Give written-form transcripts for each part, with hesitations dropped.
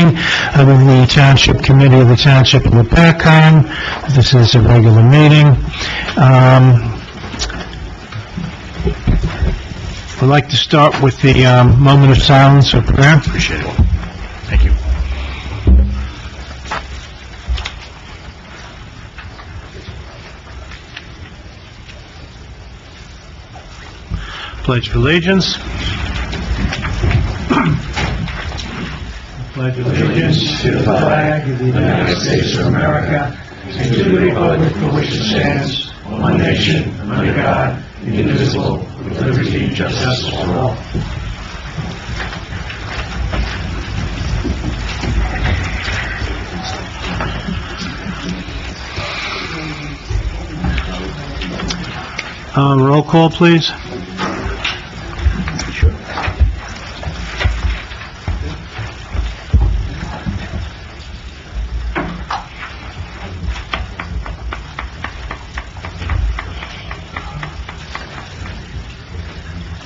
meeting of the Township Committee of the Township of Lopatcong. This is a regular meeting. We'd like to start with the moment of silence or prayer. Appreciate it. Thank you. Pledge of allegiance. Pledge of allegiance to the flag of the United States of America and to the republic for which it stands, one nation, under God, indivisible, with liberty and justice for all. Roll call, please.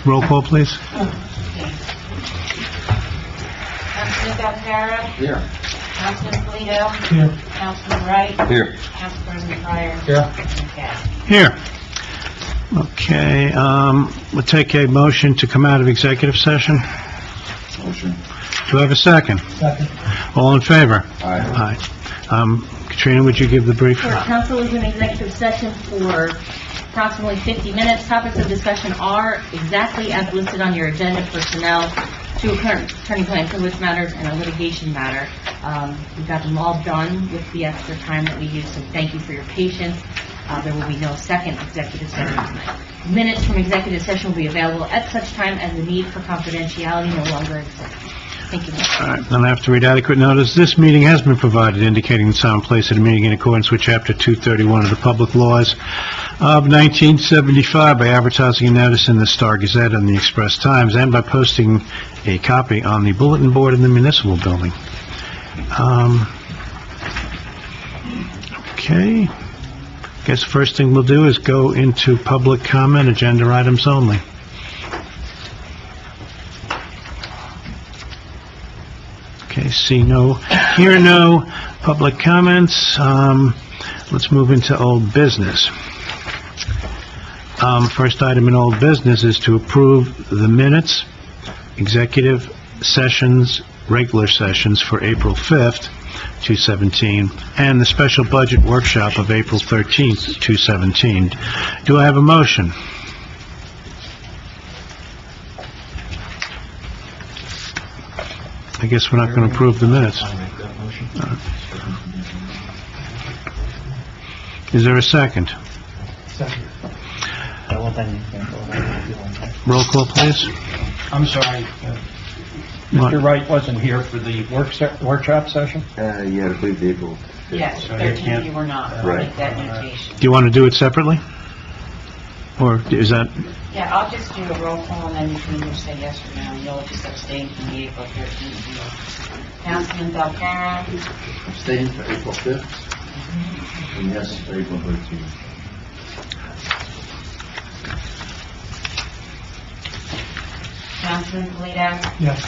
Roll call, please. Councilman Galvin. Here. Councilman Polito. Here. Councilman Wright. Here. Council President Pryor. Here. Okay. Here. Okay, we'll take a motion to come out of executive session. Motion. Do I have a second? Second. All in favor? Aye. Aye. Katrina, would you give the brief? Sure. Council is in executive session for approximately 50 minutes. Topics of discussion are exactly as listed on your agenda: personnel, two attorney-client privilege matters, and a litigation matter. We got them all done with the extra time that we used, so thank you for your patience. There will be no second executive session tonight. Minutes from executive session will be available at such time as the need for confidentiality no longer exists. Thank you. All right, then I have to read adequate notice. This meeting has been provided indicating the time and place of the meeting in accordance with Chapter 231 of the Public Laws of 1975 by advertising a notice in the Star Gazette and the Express Times and by posting a copy on the bulletin board in the municipal building. Okay. Guess the first thing we'll do is go into public comment, agenda items only. Okay, see no, hear no public comments. Let's move into old business. First item in old business is to approve the minutes, executive sessions, regular sessions for April 5th, 2017, and the special budget workshop of April 13th, 2017. Do I have a motion? I guess we're not going to approve the minutes. Is there a second? Second. Roll call, please. I'm sorry, What? Mr. Wright wasn't here for the workshop session? Yeah, I believe the April. Yes, So you 13 can't- you were not. Right. Make that notation. Do you want to do it separately? Or is that, Yeah, I'll just do a roll call and then you can either say yes or no. And you'll just abstain from the April 13th meeting. Councilman Galvin. Abstain for April 5th. And yes for April 13th. Councilman Polito. Yes.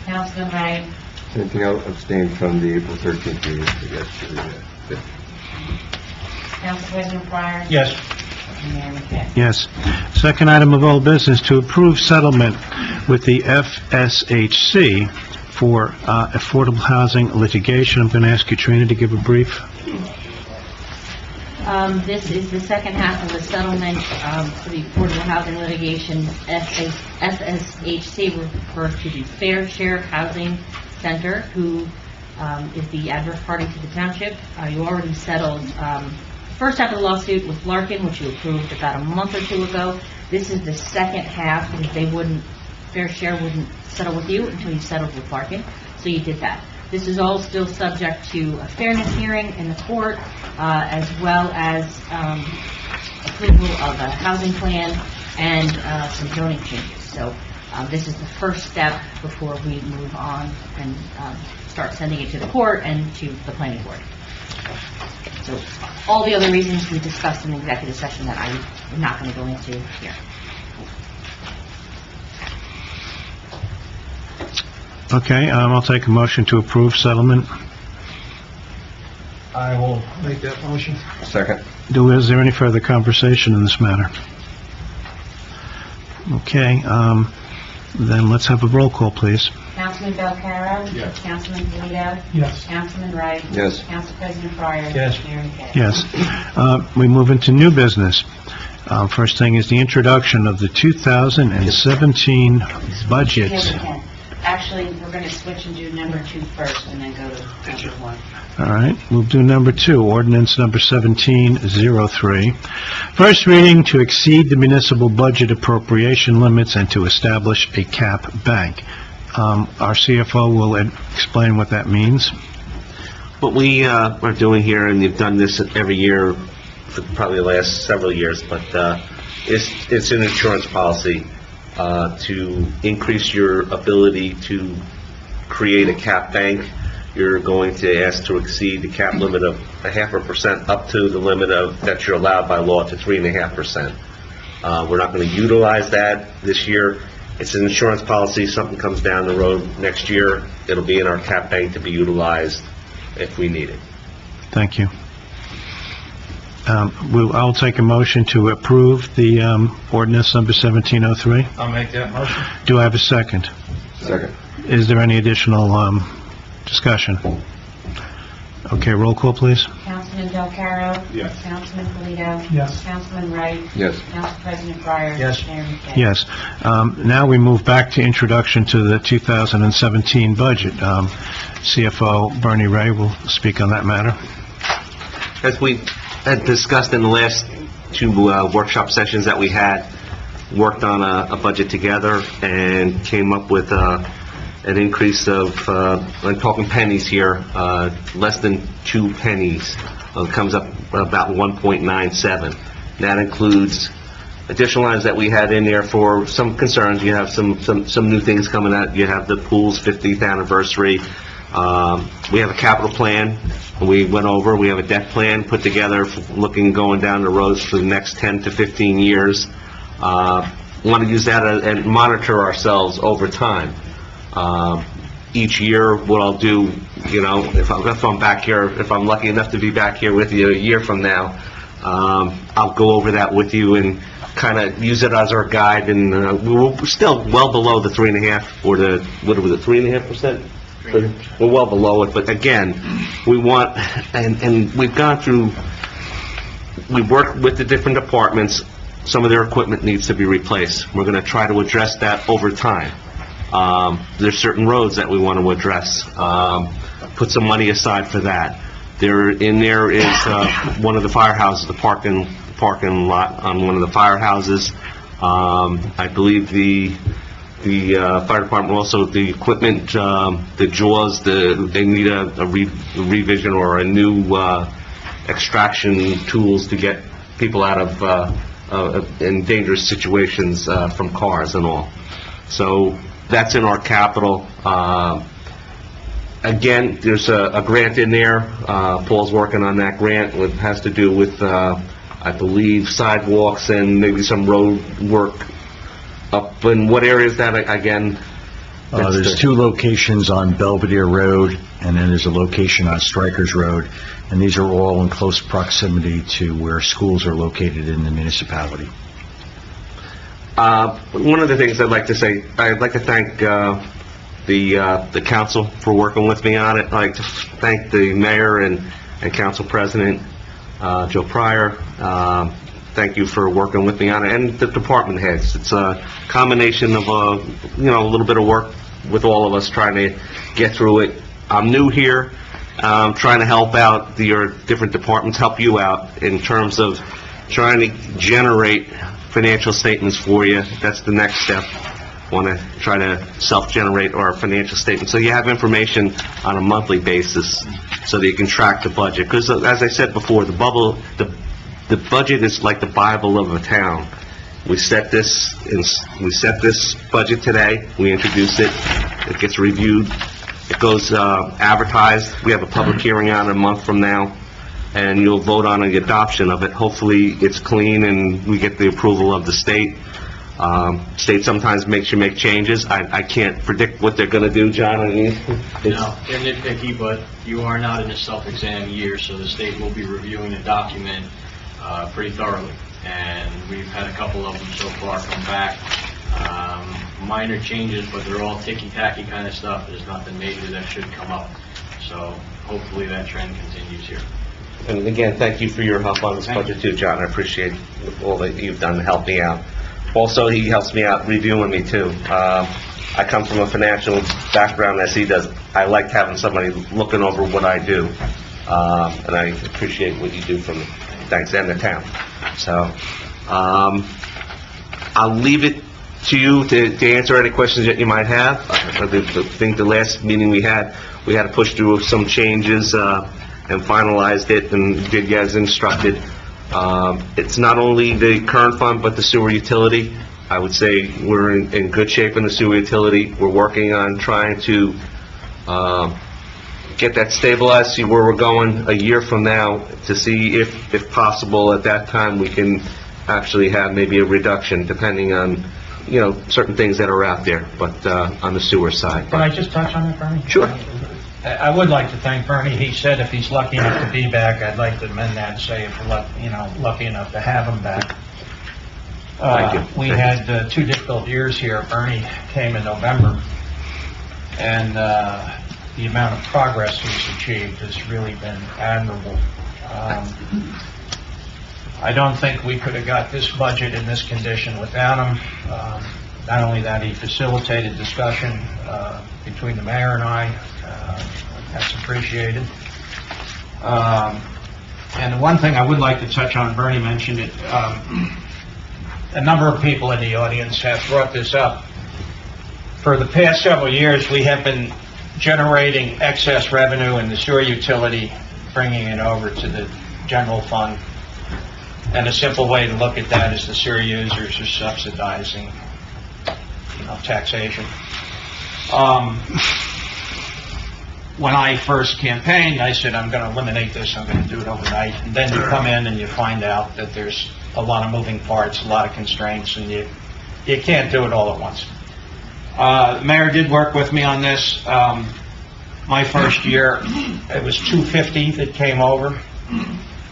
Councilman Wright. Same thing, I'll abstain from the April 13th meeting, I guess, to the 5th. Council President Pryor. Yes. And Mayor McKay. yes. Second item of old business, to approve settlement with the FSHC for affordable housing litigation. I'm going to ask Katrina to give a brief. This is the second half of the settlement for the affordable housing litigation. FSHC refers to the Fair Share Housing Center, who is the adverse party to the township. You already settled first half of the lawsuit with Larkin, which you approved about a month or two ago. This is the second half, because Fair Share wouldn't settle with you until you settled with Larkin, so you did that. This is all still subject to a fairness hearing in the court, as well as approval of a housing plan and some zoning changes. So this is the first step before we move on and start sending it to the court and to the planning board. So all the other reasons we discussed in the executive session that I'm not going to go into here. Okay, I'll take a motion to approve settlement. I will make that motion. Second. Is there any further conversation in this matter? Okay, then let's have a roll call, please. Councilman Belcarro? Yes. Councilman Polito? Yes. Councilman Wright? Yes. Council President Fryer? Yes. Mayor Michael? Yes. We move into new business. First thing is the introduction of the 2017 budget. Yes, we can. Actually, we're going to switch and do number 2 first, and then go to number 1. All right, we'll do number 2, ordinance number 1703. First reading to exceed the municipal budget appropriation limits and to establish a cap bank. Our CFO will explain what that means. What we are doing here, and you've done this every year for probably the last several years, but it's an insurance policy to increase your ability to create a cap bank. You're going to ask to exceed the cap limit of 0.5% up to the limit of that you're allowed by law to 3.5%. We're not going to utilize that this year. It's an insurance policy. Something comes down the road next year, it'll be in our cap bank to be utilized if we need it. Thank you. I'll take a motion to approve the ordinance number 1703. I'll make that motion. Do I have a second? Second. Is there any additional discussion? Okay, roll call, please. Councilman Belcarro? Yes. Councilman Polito? Yes. Councilman Wright? Yes. Council President Fryer? Yes. Mayor Michael? Yes. Now we move back to introduction to the 2017 budget. CFO Bernie Ray will speak on that matter. As we had discussed in the last 2 workshop sessions that we had, worked on a budget together and came up with an increase of, I'm talking pennies here, less than 2 pennies. It comes up about 1.97. That includes additional lines that we had in there for some concerns. You have some new things coming out. You have the pool's 50th anniversary. We have a capital plan. We went over. We have a debt plan put together, going down the roads for the next 10 to 15 years. Want to use that and monitor ourselves over time. Each year, what I'll do, if I'm back here, if I'm lucky enough to be back here with you a year from now, I'll go over that with you and kind of use it as our guide. And we're still well below the 3.5 or the, what was it, 3.5%? We're well below it, but again, we want, and we've gone through, we've worked with the different departments. Some of their equipment needs to be replaced. We're going to try to address that over time. There's certain roads that we want to address. Put some money aside for that. There is one of the firehouses, the parking lot on one of the firehouses. I believe the fire department also, the equipment, the jaws, they need a revision or a new extraction tools to get people out of in dangerous situations from cars and all. So that's in our capital. Again, there's a grant in there. Paul's working on that grant. It has to do with, I believe, sidewalks and maybe some road work up in what areas that, again? There's 2 locations on Belvedere Road, and then there's a location on Strikers Road, and these are all in close proximity to where schools are located in the municipality. One of the things I'd like to say, I'd like to thank the council for working with me on it. I'd like to thank the mayor and council president, Joe Pryor. Thank you for working with me on it, and the department heads. It's a combination of a little bit of work with all of us trying to get through it. I'm new here, trying to help out your different departments, help you out in terms of trying to generate financial statements for you. That's the next step. Want to try to self-generate our financial statements so you have information on a monthly basis so that you can track the budget. Because as I said before, the budget is like the Bible of a town. We set this budget today. We introduce it. It gets reviewed. It goes advertised. We have a public hearing on it a month from now, and you'll vote on the adoption of it. Hopefully, it's clean and we get the approval of the state. State sometimes makes you make changes. I can't predict what they're gonna do, John, I mean, No, they're nitpicky, but you are not in a self-exam year, so the state will be reviewing the document pretty thoroughly. And we've had a couple of them so far come back. Minor changes, but they're all ticky-tacky kind of stuff. There's nothing major that should come up. So hopefully that trend continues here. And again, thank you for your help on this budget too, John. I appreciate all that you've done to help me out. Also, he helps me out reviewing me too. I come from a financial background as he does. I like having somebody looking over what I do. And I appreciate what you do for me. Thanks, and the town. So, I'll leave it to you to answer any questions that you might have. I think the last meeting we had to push through some changes, and finalized it and did as instructed. It's not only the current fund, but the sewer utility. I would say we're in good shape in the sewer utility. We're working on trying to get that stabilized, see where we're going a year from now, to see if possible at that time we can actually have maybe a reduction, depending on, you know, certain things that are out there, but on the sewer side. Can I just touch on that, Bernie? Sure. I would like to thank Bernie. He said if he's lucky enough to be back, I'd like to amend that and say if we're lucky enough to have him back. Thank you. We had 2 difficult years here. Bernie came in November, and the amount of progress he's achieved has really been admirable. I don't think we could have got this budget in this condition without him. Not only that, he facilitated discussion between the mayor and I. That's appreciated. And the one thing I would like to touch on, Bernie mentioned it, a number of people in the audience have brought this up. For the past several years, we have been generating excess revenue in the sewer utility, bringing it over to the general fund. And a simple way to look at that is the sewer users are subsidizing, taxation. When I first campaigned, I said, I'm going to eliminate this, I'm going to do it overnight. And then you come in and you find out that there's a lot of moving parts, a lot of constraints, and you can't do it all at once. The mayor did work with me on this. My first year, it was $250 that came over.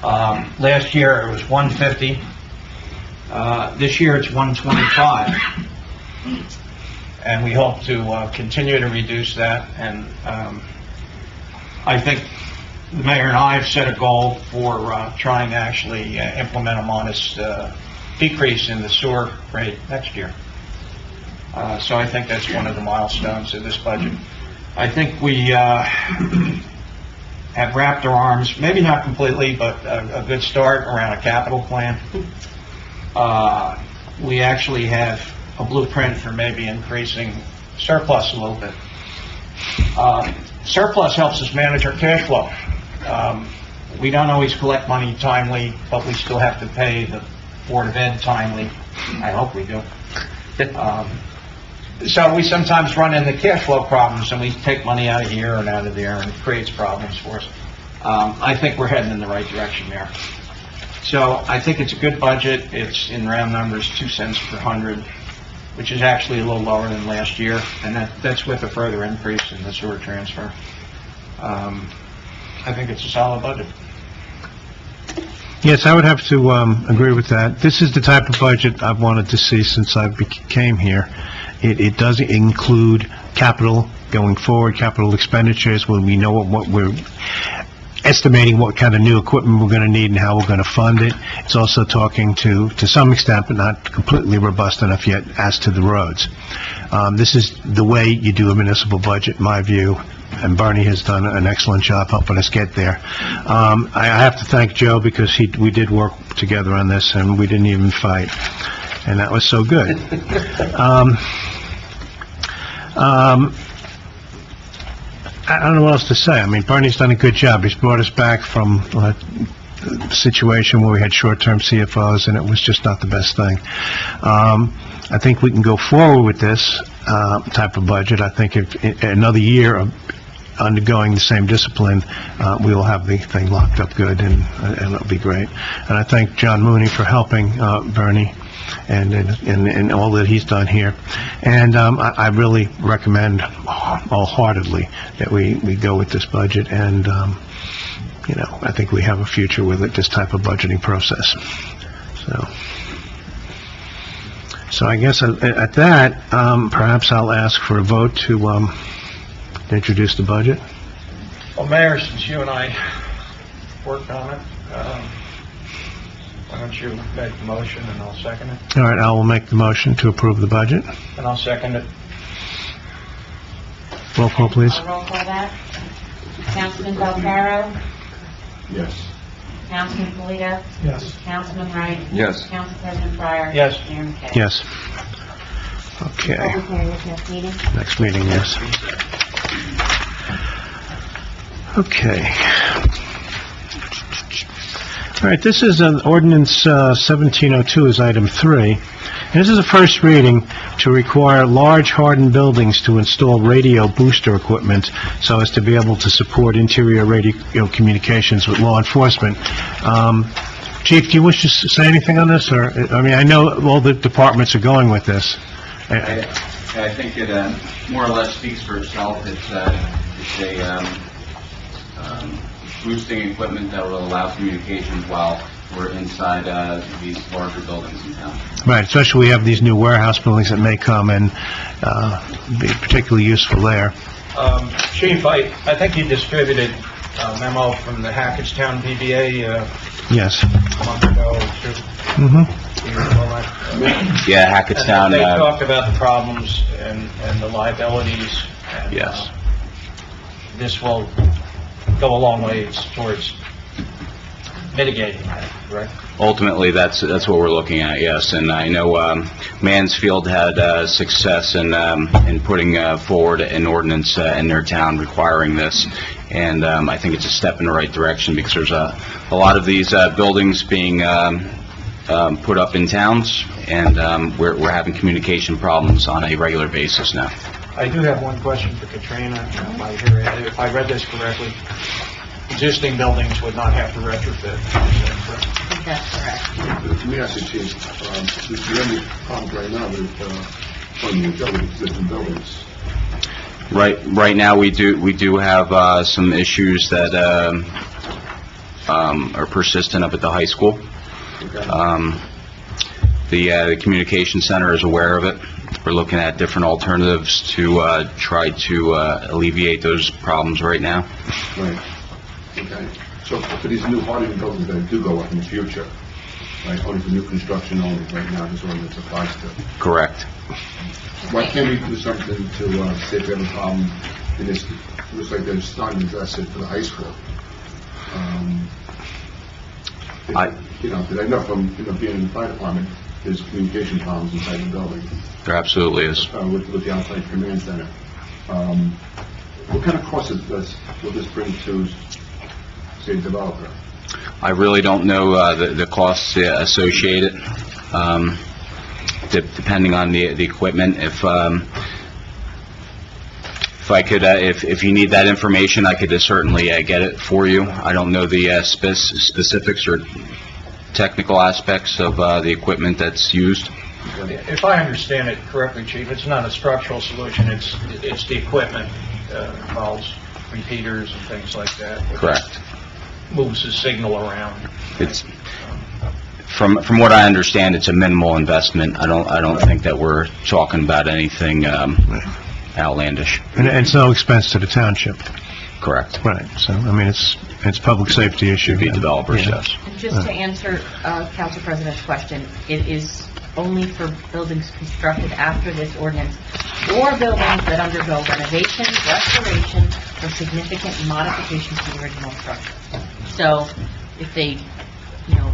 Last year, it was $150. This year, it's $125. And we hope to continue to reduce that. And I think the mayor and I have set a goal for trying to actually implement a modest decrease in the sewer rate next year. So I think that's one of the milestones of this budget. I think we have wrapped our arms, maybe not completely, but a good start around a capital plan. We actually have a blueprint for maybe increasing surplus a little bit. Surplus helps us manage our cash flow. We don't always collect money timely, but we still have to pay the Board of Ed timely. I hope we do. So we sometimes run into cash flow problems, and we take money out of here and out of there, and it creates problems for us. I think we're heading in the right direction there. So I think it's a good budget. It's, in round numbers, 2 cents per 100, which is actually a little lower than last year, and that's with a further increase in the sewer transfer. I think it's a solid budget. Yes, I would have to agree with that. This is the type of budget I've wanted to see since I came here. It does include capital going forward, capital expenditures, when we know what we're estimating, what kind of new equipment we're going to need and how we're going to fund it. It's also talking to some extent, but not completely robust enough yet, as to the roads. This is the way you do a municipal budget, in my view, and Barney has done an excellent job helping us get there. I have to thank Joe, because we did work together on this, and we didn't even fight, and that was so good. I don't know what else to say. I mean, Barney's done a good job. He's brought us back from a situation where we had short-term CFOs, and it was just not the best thing. I think we can go forward with this type of budget. I think if another year undergoing the same discipline, we will have the thing locked up good, and it'll be great. And I thank John Mooney for helping Bernie and all that he's done here. And I really recommend wholeheartedly that we go with this budget, and I think we have a future with it, this type of budgeting process. So I guess at that, perhaps I'll ask for a vote to introduce the budget. Well, Mayor, since you and I worked on it, why don't you make the motion and I'll second it? All right, I will make the motion to approve the budget. And I'll second it. Roll call, please. Roll call that. Councilman Valcarro? Yes. Councilman Polito? Yes. Councilman Wright? Yes. Council President Fryer? Yes. Mayor McKay? Yes. Okay, Public hearing is next meeting. next meeting, yes. Okay. All right, this is an ordinance 1702 is item 3. And this is a first reading to require large hardened buildings to install radio booster equipment so as to be able to support interior radio communications with law enforcement. Chief, do you wish to say anything on this? Or, I mean, I know all the departments are going with this. I think it more or less speaks for itself. It's a boosting equipment that will allow communications while we're inside these larger buildings in town. Right, especially we have these new warehouse buildings that may come and be particularly useful there. Chief, I think you distributed a memo from the Hackettstown VBA Yes. a month ago or two. Mm-hmm. Do you recall that? Yeah, Hackettstown. And they talked about the problems and the liabilities. And, Yes. This will go a long ways towards mitigating that, correct? Ultimately, that's what we're looking at, yes. And I know Mansfield had success in putting forward an ordinance in their town requiring this. And I think it's a step in the right direction because there's a lot of these buildings being put up in towns, and we're having communication problems on a regular basis now. I do have one question for Katrina. If I read this correctly, existing buildings would not have to retrofit. I think that's correct. Let me ask you, Chief, the only problem right now with funding each other with existing buildings. Right now, we do have some issues that are persistent up at the high school. Okay. The communication center is aware of it. We're looking at different alternatives to try to alleviate those problems right now. Right. Okay. So for these new hardening buildings that do go up in the future, right, only for new construction only right now, this ordinance applies to. Correct. Why can't we do something to see if we have a problem in this? It looks like they're starting to address it for the high school. Because I know from being in the fire department, there's communication problems inside the building. There absolutely is. With the outside command center. What kind of costs will this bring to, say, developer? I really don't know the costs associated, depending on the equipment. If I could, if you need that information, I could certainly get it for you. I don't know the specifics or technical aspects of the equipment that's used. If I understand it correctly, Chief, it's not a structural solution, it's the equipment involves repeaters and things like that. Correct. Moves the signal around. It's from what I understand, it's a minimal investment. I don't think that we're talking about anything outlandish. And it's no expense to the township. Correct. Right, so, I mean, it's public safety issue. Should be developers, Yeah. yes. And just to answer Council President's question, it is only for buildings constructed after this ordinance or buildings that undergo renovation, restoration, or significant modification to the original structure. So if they,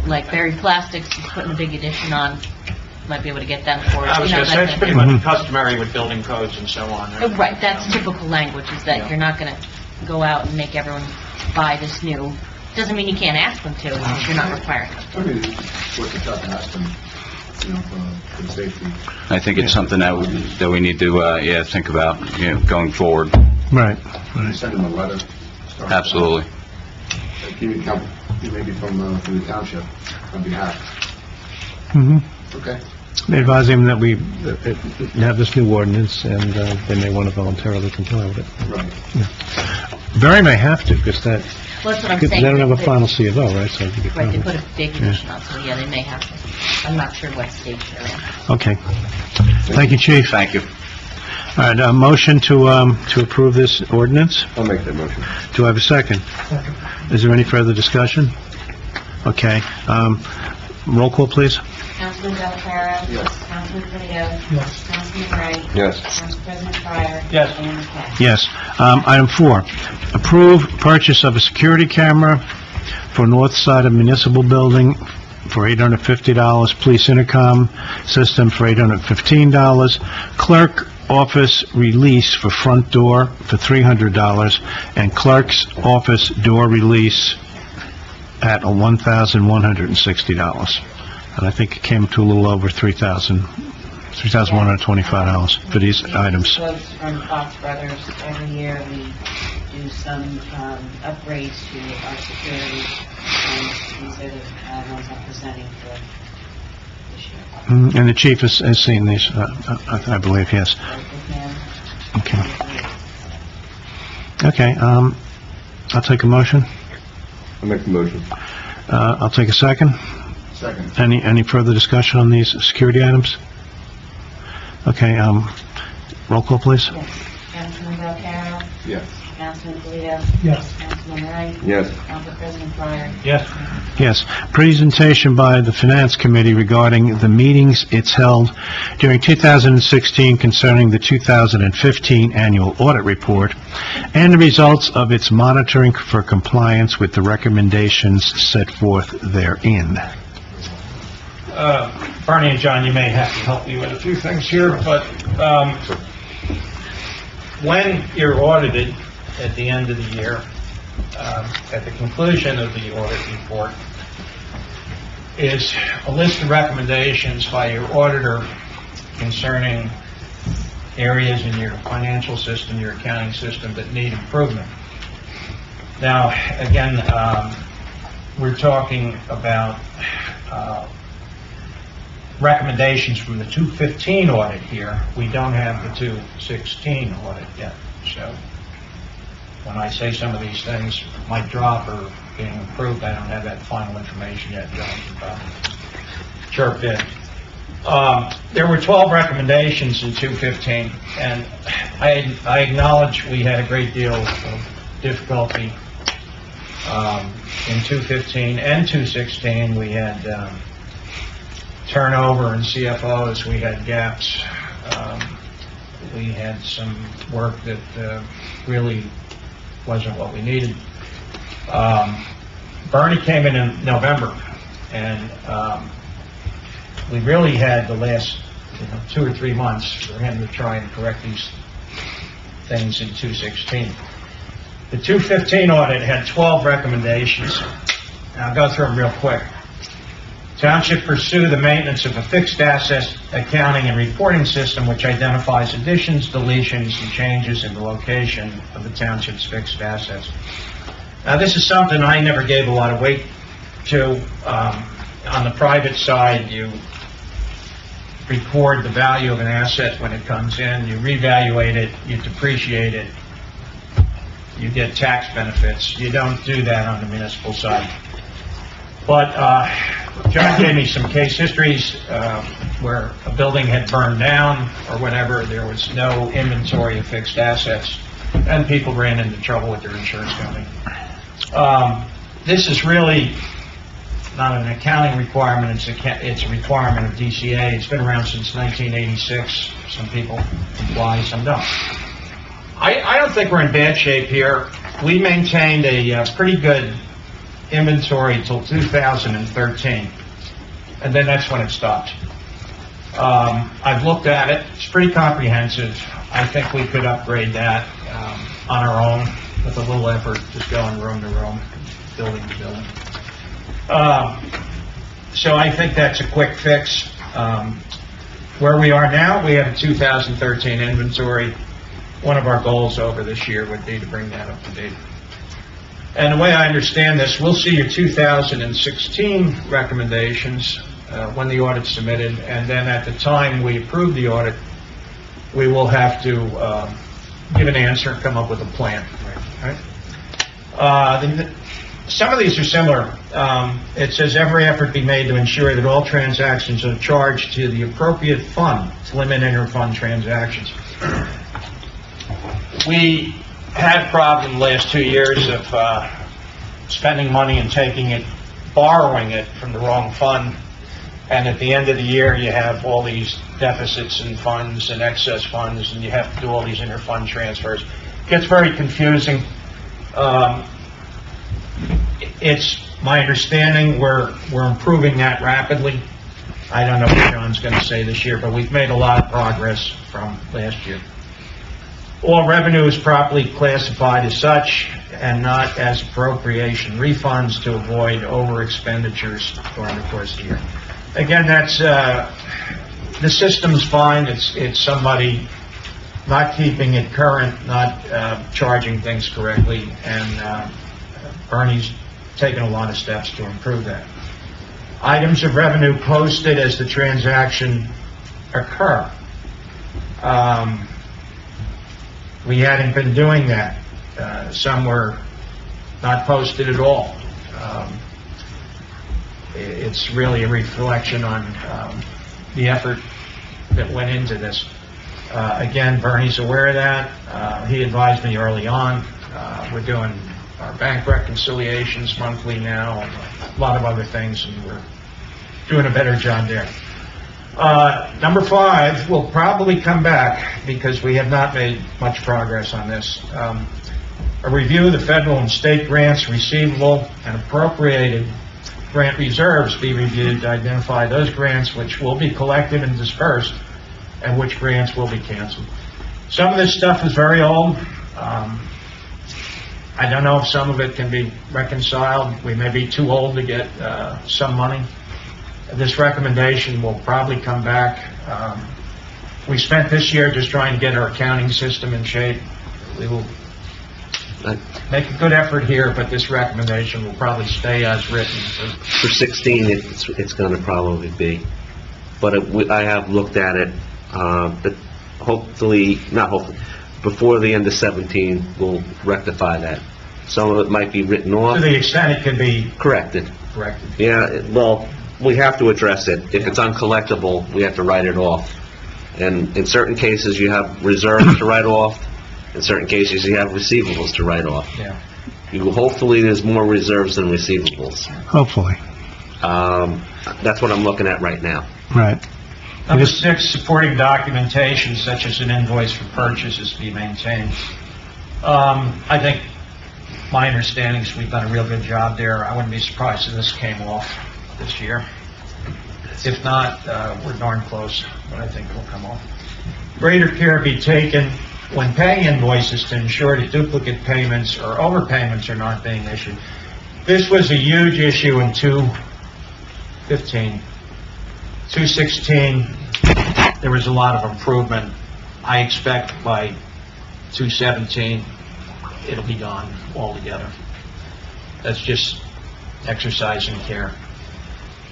like buried plastics, just putting a big addition on, might be able to get them for it. I was going to say, it's pretty Mhm. much customary with building codes and so on. Right, that's typical language, is that you're not going to go out and make everyone buy this new. Doesn't mean you can't ask them to, if you're not requiring them. I mean, what's the tough ask them, for the safety? I think it's something that we need to think about, going forward. Right. You send them a letter. start- Absolutely. Give me count, maybe from the township on behalf. Mm-hmm. Okay? They advise him that we have this new ordinance, and they may want to voluntarily comply with it. Right. Very may have to, because that, Well, that's what I'm they saying. don't have a They- final C of O, right? So you get Right, they probably- put a big condition on, so yeah, they may have to. I'm not sure what stage they're in. Okay. Thank you, Chief. Thank you. All right, a motion to approve this ordinance. I'll make that motion. Do I have a second? Is there any further discussion? Okay. Roll call, please. Councilman Belcarra. Yes. Councilman Canino. Yes. Councilman Wright. Yes. Council President Pryor. Yes. Mayor McKay. Yes. Item 4, approve purchase of a security camera for north side of municipal building for $850, police intercom system for $815, clerk office release for front door for $300, and clerk's office door release at $1,160. And I think it came to a little over $3,125 for these items. Quotes from Fox Brothers. Every year we do some upgrades to our security, and these are the ones I'm presenting for this year. And the chief has seen these, I believe, yes. Work with him. Okay. Okay, I'll take a motion. I'll make the motion. I'll take a second. Second. Any further discussion on these security items? Okay, roll call, please. Yes. Councilman Belcarra. Yes. Councilman Canino. Yes. Councilman Wright. Yes. Council President Pryor. Yes. Yes, presentation by the Finance Committee regarding the meetings it's held during 2016 concerning the 2015 annual audit report and the results of its monitoring for compliance with the recommendations set forth therein. Bernie and John, you may have to help me with a few things here, but when you're audited at the end of the year, at the conclusion of the audit report, is a list of recommendations by your auditor concerning areas in your financial system, your accounting system that need improvement. Now, again, we're talking about recommendations from the 2015 audit here. We don't have the 2016 audit yet, so when I say some of these things might drop or being improved, I don't have that final information yet, John. Chirp in. There were 12 recommendations in 2015, and I acknowledge we had a great deal of difficulty in 2015 and 2016. We had turnover in CFOs, we had gaps, we had some work that really wasn't what we needed. Bernie came in November, and we really had the last 2 or 3 months for him to try and correct these things in 2016. The 2015 audit had 12 recommendations, and I'll go through them real quick. Township pursue the maintenance of a fixed asset accounting and reporting system which identifies additions, deletions, and changes in the location of the township's fixed assets. Now, this is something I never gave a lot of weight to. On the private side, you record the value of an asset when it comes in, you reevaluate it, you depreciate it, you get tax benefits. You don't do that on the municipal side. But John gave me some case histories where a building had burned down or whatever, there was no inventory of fixed assets, and people ran into trouble with their insurance company. This is really not an accounting requirement, it's a requirement of DCA. It's been around since 1986. Some people comply, some don't. I don't think we're in bad shape here. We maintained a pretty good inventory till 2013, and then that's when it stopped. I've looked at it. It's pretty comprehensive. I think we could upgrade that on our own with a little effort, just going room to room, building to building. So I think that's a quick fix. Where we are now, we have a 2013 inventory. one of our goals over this year would be to bring that up to date. And the way I understand this, we'll see your 2016 recommendations when the audit's submitted, and then at the time we approve the audit, we will have to give an answer and come up with a plan. Right? Some of these are similar. It says every effort be made to ensure that all transactions are charged to the appropriate fund to limit inter-fund transactions. We had a problem the last 2 years of spending money and borrowing it from the wrong fund, and at the end of the year you have all these deficits in funds and excess funds, and you have to do all these inter-fund transfers. It gets very confusing. It's my understanding we're improving that rapidly. I don't know what John's going to say this year, but we've made a lot of progress from last year. All revenue is properly classified as such and not as appropriation refunds to avoid over expenditures during the course of the year. Again, that's the system's fine. It's somebody not keeping it current, not charging things correctly, and Bernie's taken a lot of steps to improve that. Items of revenue posted as the transaction occur. We hadn't been doing that. Some were not posted at all. It's really a reflection on the effort that went into this. Again, Bernie's aware of that. He advised me early on. We're doing our bank reconciliations monthly now, and a lot of other things, and we're doing a better job there. Number 5 will probably come back because we have not made much progress on this. A review of the federal and state grants receivable and appropriated grant reserves be reviewed to identify those grants which will be collected and dispersed and which grants will be canceled. Some of this stuff is very old. I don't know if some of it can be reconciled. We may be too old to get some money. This recommendation will probably come back. We spent this year just trying to get our accounting system in shape. We will make a good effort here, but this recommendation will probably stay as written. For 16, it's going to probably be. But I have looked at it, but before the end of 17, we'll rectify that. Some of it might be written off. To the extent it can be corrected. Yeah, well, we have to address it. If it's uncollectible, we have to write it off. And in certain cases, you have reserves to write off. In certain cases, you have receivables to write off. Yeah. Hopefully, there's more reserves than receivables. Hopefully. That's what I'm looking at right now. Right. Number 6, supporting documentation such as an invoice for purchase is to be maintained. I think my understanding is we've done a real good job there. I wouldn't be surprised if this came off this year. If not, we're darn close, but I think it'll come off. Greater care be taken when paying invoices to ensure that duplicate payments or overpayments are not being issued. This was a huge issue in 2015. 2016, there was a lot of improvement. I expect by 2017, it'll be gone altogether. That's just exercising care.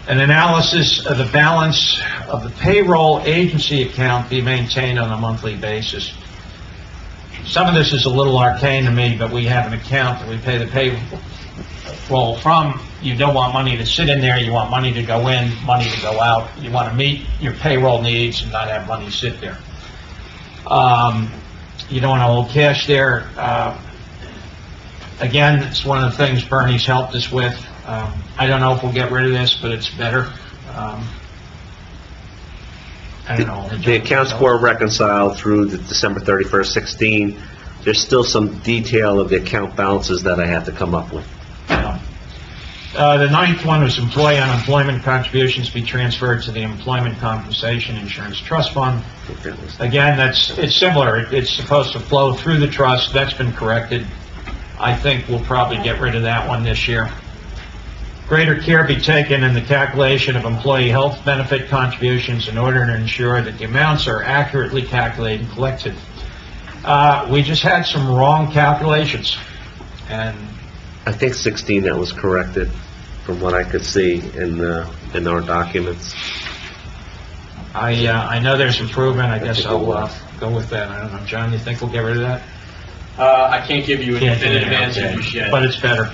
An analysis of the balance of the payroll agency account be maintained on a monthly basis. Some of this is a little arcane to me, but we have an account that we pay the payroll from. You don't want money to sit in there. You want money to go in, money to go out. You want to meet your payroll needs and not have money sit there. You don't want to hold cash there. Again, it's one of the things Bernie's helped us with. I don't know if we'll get rid of this, but it's better. I don't know. The accounts were reconciled through the December 31st, 16. There's still some detail of the account balances that I have to come up with. The 9th one was employee unemployment contributions be transferred to the Employment Compensation Insurance Trust Fund. Again, it's similar. It's supposed to flow through the trust. That's been corrected. I think we'll probably get rid of that one this year. Greater care be taken in the calculation of employee health benefit contributions in order to ensure that the amounts are accurately calculated and collected. We just had some wrong calculations, and I think 16 that was corrected, from what I could see in our documents. I know there's improvement. I guess I'll go with that. I don't know, John, you think we'll get rid of that? I can't give you a definitive answer just yet. But it's better.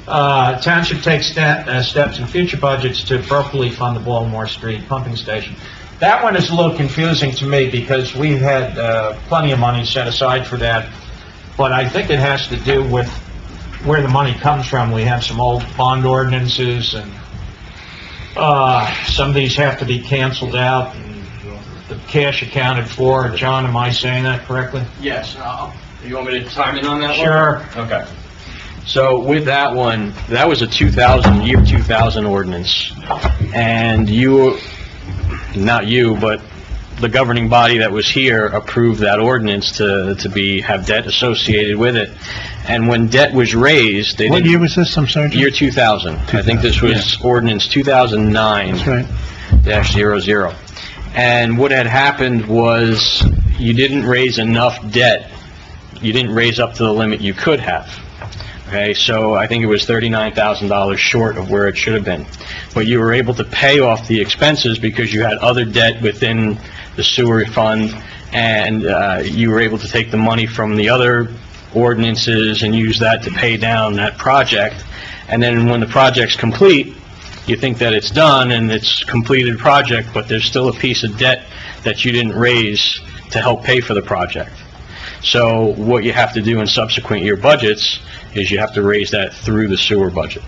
Township takes steps in future budgets to appropriately fund the Baltimore Street pumping station. That one is a little confusing to me because we've had plenty of money set aside for that, but I think it has to do with where the money comes from. We have some old bond ordinances, and some of these have to be canceled out, and the cash accounted for. John, am I saying that correctly? Yes. You want me to chime in on that one? Sure. Okay. So with that one, that was a year 2000 ordinance, and not you, but the governing body that was here approved that ordinance to have debt associated with it. And when debt was raised, they What didn't... year was this, I'm sorry? Year 2000. I think this was ordinance 2009. That's right. -00. And what had happened was you didn't raise enough debt. You didn't raise up to the limit you could have. Okay, so I think it was $39,000 short of where it should have been. But you were able to pay off the expenses because you had other debt within the sewer fund, and you were able to take the money from the other ordinances and use that to pay down that project. And then when the project's complete, you think that it's done and it's a completed project, but there's still a piece of debt that you didn't raise to help pay for the project. So what you have to do in subsequent year budgets is you have to raise that through the sewer budget.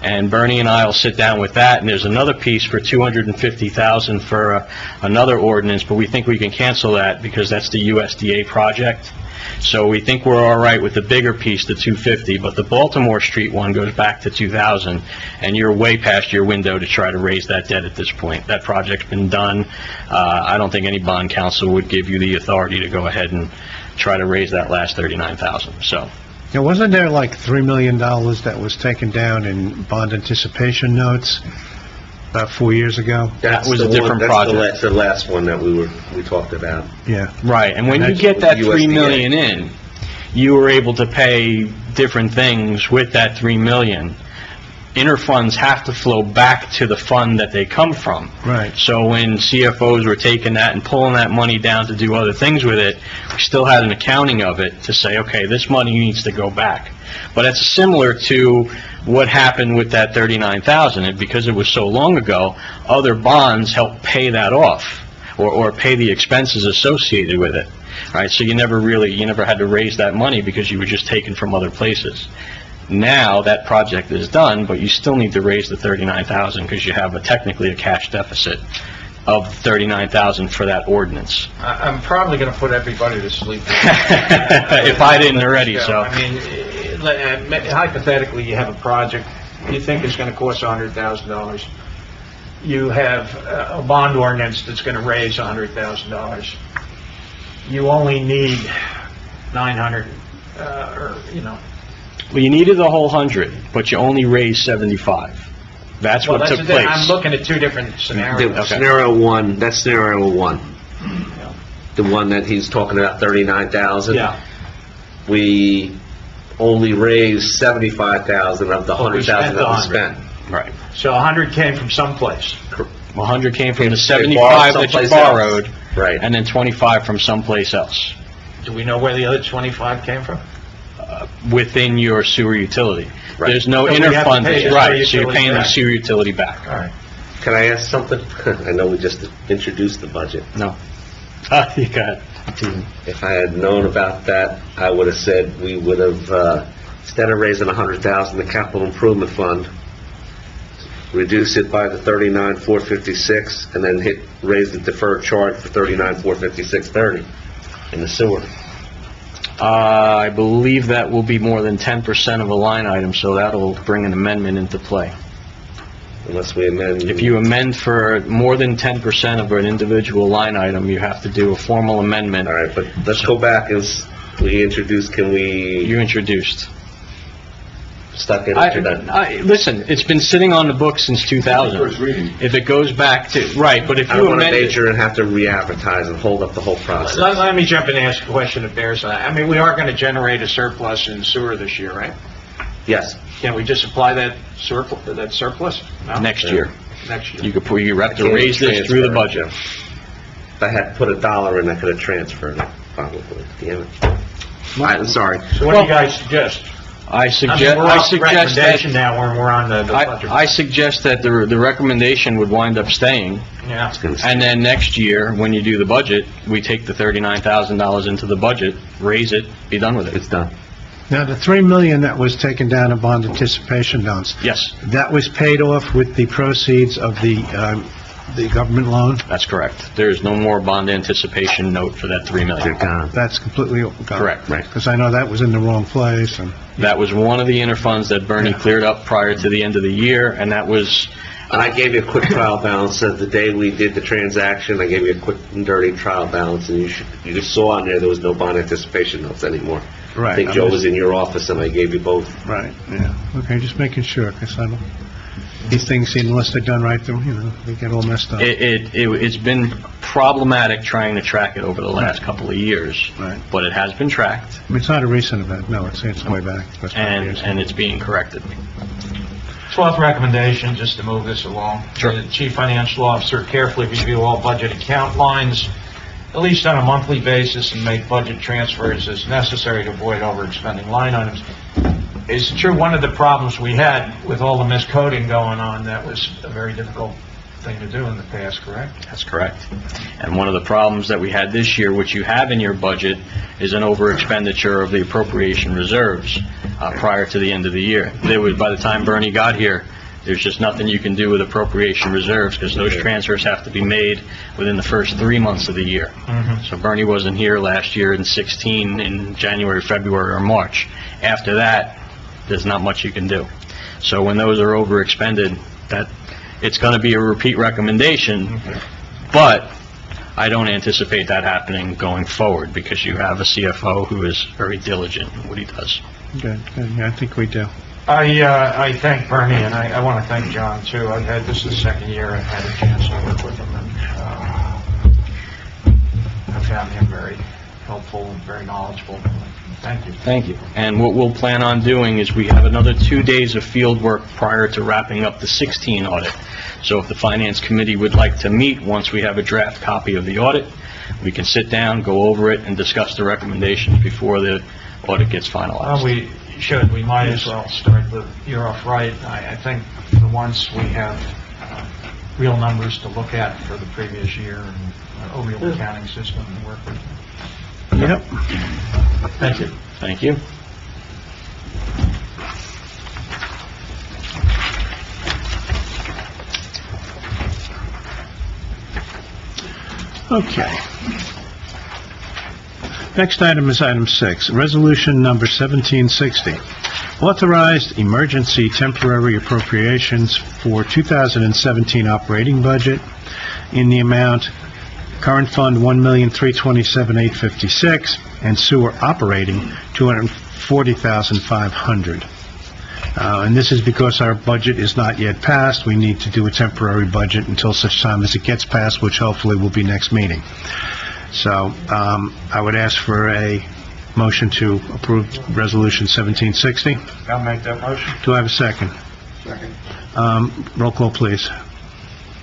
And Bernie and I will sit down with that, and there's another piece for $250,000 for another ordinance, but we think we can cancel that because that's the USDA project. So we think we're all right with the bigger piece, the $250, but the Baltimore Street one goes back to 2000, and you're way past your window to try to raise that debt at this point. That project's been done. I don't think any bond counsel would give you the authority to go ahead and try to raise that last $39,000. So. Now, wasn't there like $3 million that was taken down in bond anticipation notes about 4 years ago? That was a different project. That's the last one that we talked about. Yeah. Right, and when you get that $3 million in, you were able to pay different things with that $3 million. Interfunds have to flow back to the fund that they come from. Right. So when CFOs were taking that and pulling that money down to do other things with it, we still had an accounting of it to say, okay, this money needs to go back. But it's similar to what happened with that $39,000, and because it was so long ago, other bonds helped pay that off, or pay the expenses associated with it. Right? So you never had to raise that money because you were just taken from other places. Now that project is done, but you still need to raise the $39,000 because you have technically a cash deficit of $39,000 for that ordinance. I'm probably going to put everybody to sleep. If I didn't already, so. I mean, hypothetically, you have a project you think is going to cost $100,000. You have a bond ordinance that's going to raise $100,000. You only need 900, Well, you needed the whole 100, but you only raised 75. That's what took place. I'm looking at two different scenarios. Scenario one, that's scenario one. The one that he's talking about, 39,000. Yeah. We only raised 75,000 of the 100,000 that we spent. Right. So 100 came from someplace. 100 came from the 75 that you borrowed, right, and then 25 from someplace else. Do we know where the other 25 came from? Within your sewer utility. Right. There's no So we have to interfund, pay the right, sewer so you're utility paying the back. sewer utility back. All right. Can I ask something? I know we just introduced the budget. No. You got it. If I had known about that, I would have said we would have, instead of raising 100,000 the capital improvement fund, reduce it by the 39,456, and then raise the deferred charge for 39,456.30 in the sewer. I believe that will be more than 10% of a line item, so that'll bring an amendment into play. Unless we amend. If you amend for more than 10% of an individual line item, you have to do a formal amendment. All right, but let's go back as we introduced, You introduced. stuck in it, you're done. Listen, it's been sitting on the books since 2000. First reading. If it goes back to, right, but if I don't you want to amend it... major and have to re-advertise and hold up the whole process. Let me jump in and ask a question that bears on that. I mean, we are going to generate a surplus in sewer this year, right? Yes. Can we just apply that surplus? No? Next year. Next year. You have to raise this through the budget. If I had put $1 in, I could have transferred it, probably. Damn it. I'm sorry. So what do you guys suggest? I I suggest, mean, we're I off suggest recommendation that, now when we're on the budget. I suggest that the recommendation would wind up staying, Yeah. and then next year, when you do the budget, we take the $39,000 into the budget, raise it, be done with it. It's done. Now, the $3 million that was taken down in bond anticipation notes, Yes, that was paid off with the proceeds of the government loan? that's correct. There is no more bond anticipation note for that $3 They're million. gone. That's completely gone? Correct. Right. Because I know that was in the wrong place, and... That was one of the interfunds that Bernie cleared up prior to the end of the year, and that was, And I gave you a quick trial balance of the day we did the transaction. I gave you a quick and dirty trial balance, and you saw on there was no bond anticipation notes anymore. Right. I think Joe was in your office, and I gave you both. Right, yeah. Okay, just making sure, because I don't... These things, unless they're done right, they get all messed up. it's been problematic trying to track it over the last couple of years. Right. But it has been tracked, I mean, it's not a recent event, no, it's way back. That's 5 years. and it's being corrected. 12th recommendation, just to move this along. Sure. The Chief Financial Officer carefully review all budget account lines, at least on a monthly basis, and make budget transfers as necessary to avoid overexpending line items. It's true, one of the problems we had with all the miscoding going on, that was a very difficult thing to do in the past, correct? That's correct. And one of the problems that we had this year, which you have in your budget, is an over-expenditure of the appropriation reserves prior to the end of the year. By the time Bernie got here, there's just nothing you can do with appropriation reserves, because those transfers have to be made within the first 3 months of the year. So Bernie wasn't here last year in 16, in January, February, or March. After that, there's not much you can do. So when those are overexpended, it's going to be a repeat recommendation, but I don't anticipate that happening going forward, because you have a CFO who is very diligent in what he does. Good, yeah, I think we do. I thank Bernie, and I want to thank John, too. This is the second year I've had a chance to work with him, and I found him very helpful and very knowledgeable. Thank you. Thank you. And what we'll plan on doing is we have another 2 days of field work prior to wrapping up the 16 audit. So if the Finance Committee would like to meet once we have a draft copy of the audit, we can sit down, go over it, and discuss the recommendations before the audit gets finalized. We might as well start the year off right. I think for once we have real numbers to look at for the previous year, and a real accounting system to work with. Yep. Thank you. Thank you. Okay. Next item is item 6, resolution number 1760. Authorized emergency temporary appropriations for 2017 operating budget in the amount current fund $1,327,856 and sewer operating $240,500. And this is because our budget is not yet passed. We need to do a temporary budget until such time as it gets passed, which hopefully will be next meeting. So I would ask for a motion to approve Resolution 1760. I'll make that motion. Do I have a second? Second. Roll call, please.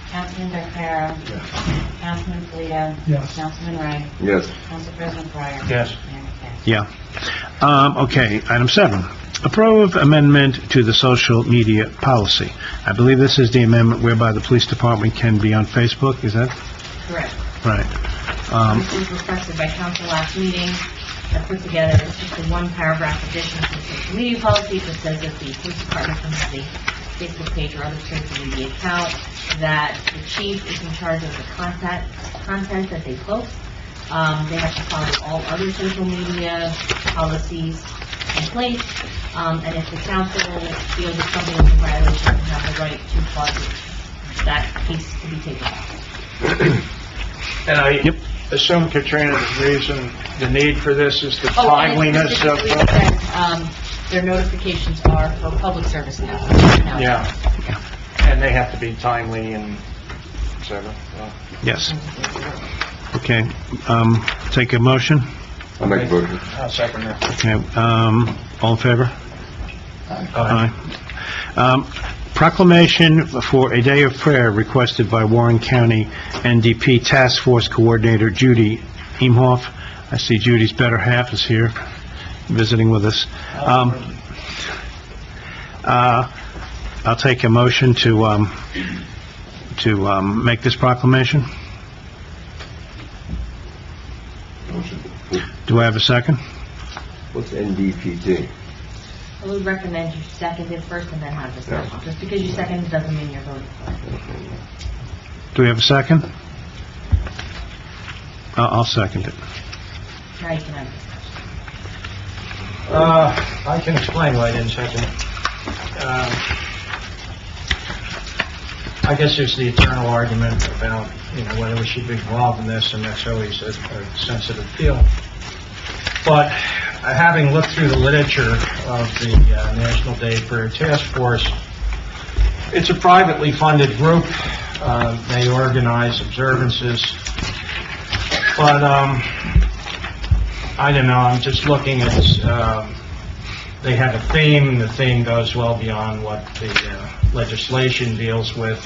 Councilman Becerra. Yes. Councilman Polito. Yes. Councilman Wright. Yes. Council President Breyer. Yes. Mayor McKay. Yeah. Okay, item 7. Approve amendment to the social media policy. I believe this is the amendment whereby the police department can be on Facebook, is that Correct. right? This was requested by council last meeting. I put together, it's just a one-paragraph addition to the social media policy that says that the police department can have a Facebook page or other social media account, that the chief is in charge of the content that they post. They have to follow all other social media policies in place, and if the council feels that something is in violation, they have the right to cause that case to be taken off. And I assume Katrina, the reason, the need for this is the timeliness of... Specifically, it says, their notifications are for public service announcements. Yeah. And they have to be timely and et cetera. So. Yes. Okay, take a motion. I'll make a motion. I'll second that. Okay, all in favor? Aye. Proclamation for a day of prayer requested by Warren County NDP Task Force Coordinator Judy Imhoff. I see Judy's better half is here visiting with us. I'll take a motion to make this proclamation. Motion. Do I have a second? What's NDPT? I would recommend you second it first and then have discussion. Just because you second it doesn't mean you're voting for it. Do we have a second? I'll second it. Now you can have discussion. I can explain why I didn't second it. I guess there's the eternal argument about, whether we should be involved in this, and that's always a sensitive field. But having looked through the literature of the National Day of Prayer Task Force, it's a privately funded group. They organize observances. But, I don't know, I'm just looking at, they have a theme, and the theme goes well beyond what the legislation deals with.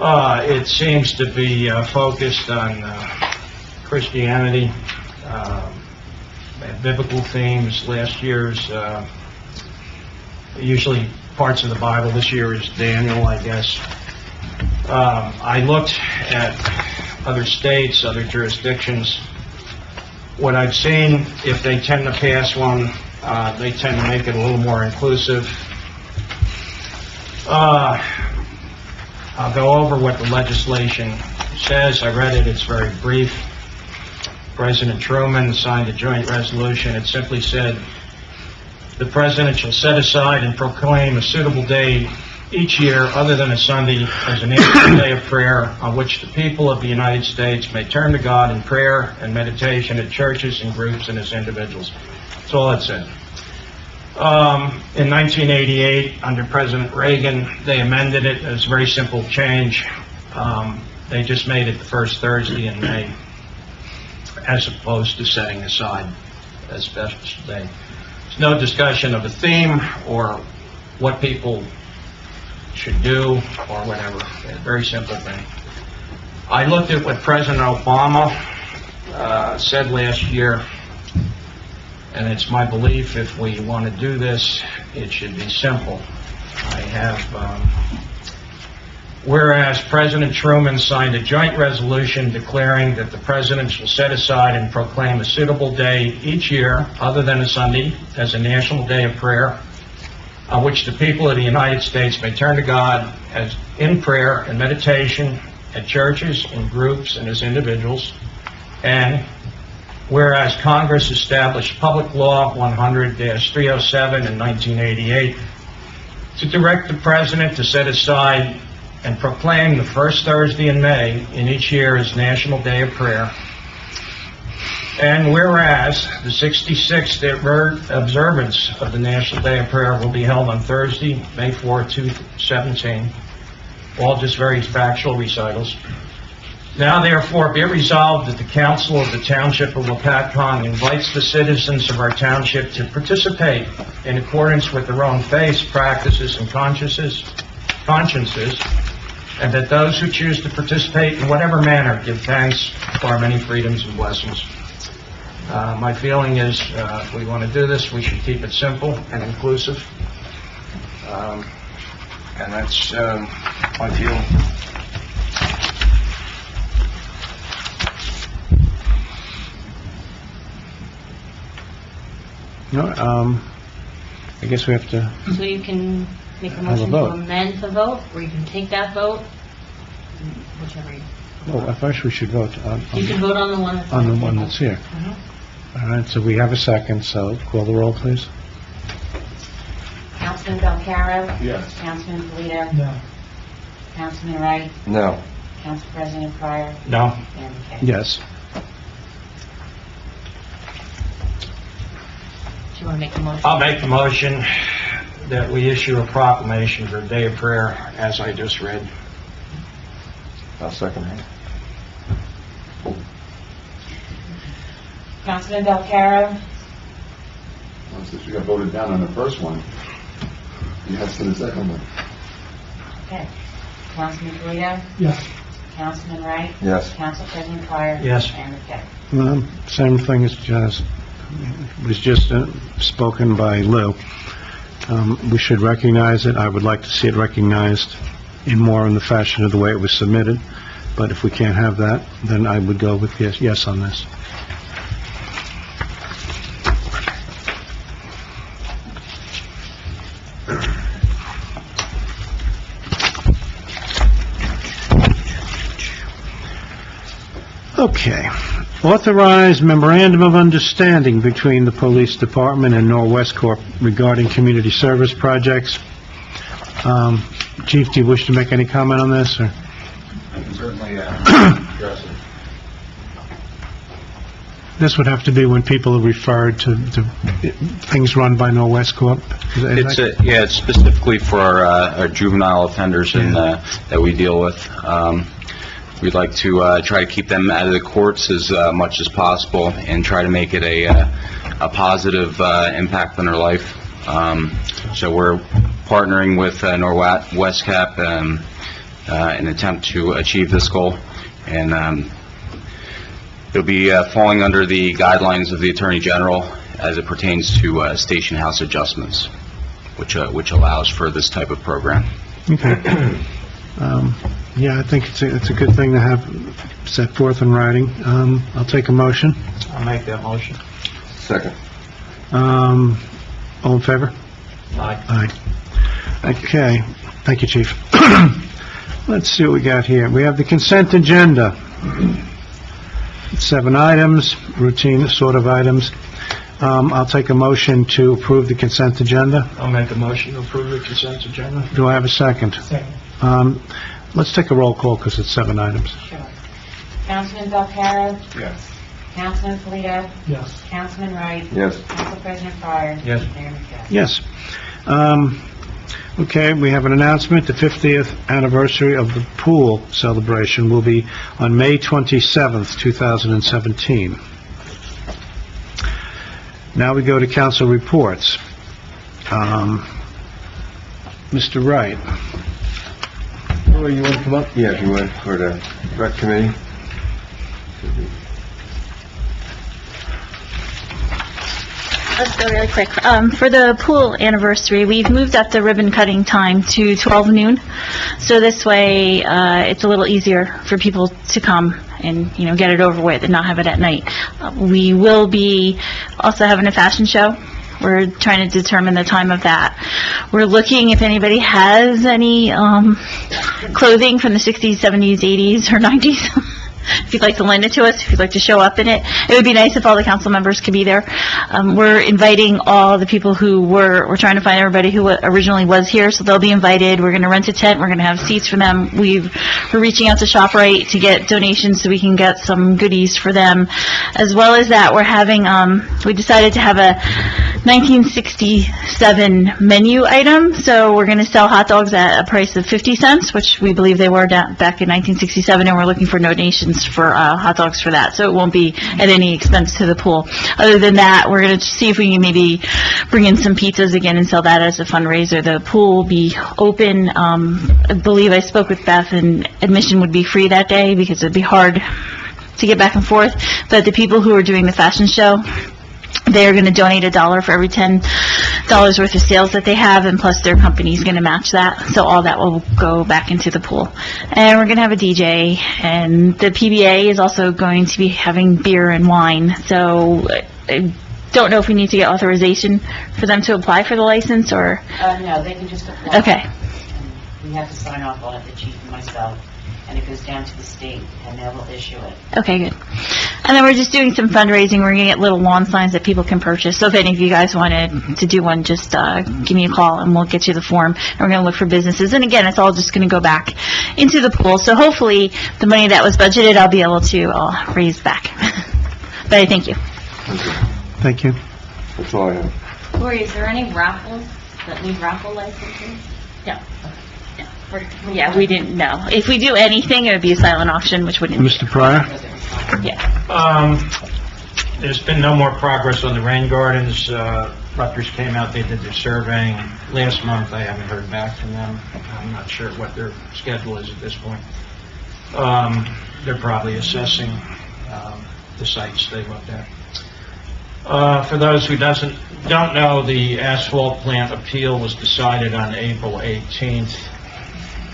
It seems to be focused on Christianity, biblical themes. Last year's usually parts of the Bible. This year is Daniel, I guess. I looked at other states, other jurisdictions. What I've seen, if they tend to pass one, they tend to make it a little more inclusive. I'll go over what the legislation says. I read it. It's very brief. President Truman signed a joint resolution. It simply said, the President shall set aside and proclaim a suitable day each year other than a Sunday as a national day of prayer on which the people of the United States may turn to God in prayer and meditation at churches and groups and as individuals. That's all it said. In 1988, under President Reagan, they amended it. It was a very simple change. They just made it the first Thursday in May, as opposed to setting aside a special day. There's no discussion of a theme or what people should do or whatever. A very simple thing. I looked at what President Obama said last year, and it's my belief if we want to do this, it should be simple. I have, whereas President Truman signed a joint resolution declaring that the President shall set aside and proclaim a suitable day each year, other than a Sunday, as a national day of prayer, on which the people of the United States may turn to God as in prayer and meditation at churches, in groups, and as individuals. And whereas Congress established Public Law 100-307 in 1988 to direct the President to set aside and proclaim the first Thursday in May in each year as National Day of Prayer. And whereas the 66th observance of the National Day of Prayer will be held on Thursday, May 4, 2017, all just very factual recitals. Now therefore be it resolved that the Council of the Township of Lopatcong invites the citizens of our township to participate in accordance with their own faiths, practices, and consciences, and that those who choose to participate in whatever manner give thanks for our many freedoms and blessings. My feeling is, if we want to do this, we should keep it simple and inclusive. And that's my feeling. No, I guess we have to, So you can make a Have a motion to vote. amend the vote, or you can take that vote, whichever you... I first we should vote You can vote on the one that's... on the one that's here. Mhm. All right, so we have a second, so call the roll, please. Councilman Belcaro? Yes. Councilman Polito? No. Councilman Wright? No. Council President Pryor? No. Mayor McKay? Yes. you want to make the motion? I'll make the motion that we issue a proclamation for a day of prayer, as I just read. I'll second that. Councilman Belcarra, Well, since we got voted down on the first one, yes to the second one. okay. Councilman Polito, Yes. Councilman Wright, Yes. Council President Fire. Yes. Mayor McKay. Same thing as was just spoken by Lou. We should recognize it. I would like to see it recognized in the fashion of the way it was submitted, but if we can't have that, then I would go with yes on this. Okay. Authorize memorandum of understanding between the Police Department and Norwest Corp regarding community service projects. Chief, do you wish to make any comment on this, or? I can certainly address it. This would have to be when people are referred to things run by Norwest Corp? It's specifically for our juvenile offenders and that we deal with. We'd like to try to keep them out of the courts as much as possible and try to make it a positive impact on their life. So we're partnering with Norwest Cap in an attempt to achieve this goal, and it'll be falling under the guidelines of the Attorney General as it pertains to station house adjustments, which allows for this type of program. Okay. Yeah, I think it's a good thing to have set forth in writing. I'll take a motion. I'll make that motion. Second. All in favor? Aye. Aye. Okay. Thank you, Chief. Let's see what we got here. We have the consent agenda. 7 items, routine sort of items. I'll take a motion to approve the consent agenda. I'll make a motion to approve the consent agenda. Do I have a second? Second. Let's take a roll call because it's 7 items. Sure. Councilman Belcarra, Yes. Councilman Polito, Yes. Councilman Wright, Yes. Council President Fire. Yes. Mayor McKay. Yes. Okay, we have an announcement. The 50th anniversary of the pool celebration will be on May 27th, 2017. Now we go to council reports. Mr. Wright. Oh, you want to come up? Yeah, if you want, for the rec committee. Let's go really quick. For the pool anniversary, we've moved up the ribbon cutting time to 12 noon. So this way, it's a little easier for people to come and, get it over with and not have it at night. We will be also having a fashion show. We're trying to determine the time of that. We're looking if anybody has any clothing from the 60s, 70s, 80s, or 90s. If you'd like to lend it to us, if you'd like to show up in it. It would be nice if all the council members could be there. We're inviting all the people who we're trying to find everybody who originally was here, so they'll be invited. We're going to rent a tent. We're going to have seats for them. We're reaching out to ShopRite to get donations so we can get some goodies for them. As well as that, we're having, we decided to have a 1967 menu item, so we're going to sell hot dogs at a price of 50 cents, which we believe they were back in 1967, and we're looking for donations for hot dogs for that, so it won't be at any expense to the pool. Other than that, we're going to see if we can maybe bring in some pizzas again and sell that as a fundraiser. The pool will be open. I believe I spoke with Beth, and admission would be free that day because it'd be hard to get back and forth, but the people who are doing the fashion show, they're going to donate $1 for every $10 worth of sales that they have, and plus their company's going to match that. So all that will go back into the pool. And we're going to have a DJ, and the PBA is also going to be having beer and wine. So I don't know if we need to get authorization for them to apply for the license, or... No, they can just apply. Okay. And we have to sign off on it, the chief and myself, and it goes down to the state, and they will issue it. Okay, good. And then we're just doing some fundraising. We're going to get little lawn signs that people can purchase. So if any of you guys wanted to do one, just give me a call and we'll get you the form. And we're going to look for businesses. And again, it's all just going to go back into the pool. So hopefully the money that was budgeted, I'll be able to raise back. But I thank you. Thank you. That's all I have. Lori, is there any raffles that need raffle licenses? No. Yeah, we didn't know. If we do anything, it would be a silent auction, which wouldn't. Mr. Pryor? Yeah. There's been no more progress on the rain gardens. Rutgers came out, they did their surveying last month. I haven't heard back from them. I'm not sure what their schedule is at this point. They're probably assessing the sites they looked at. For those who don't know, the asphalt plant appeal was decided on April 18th.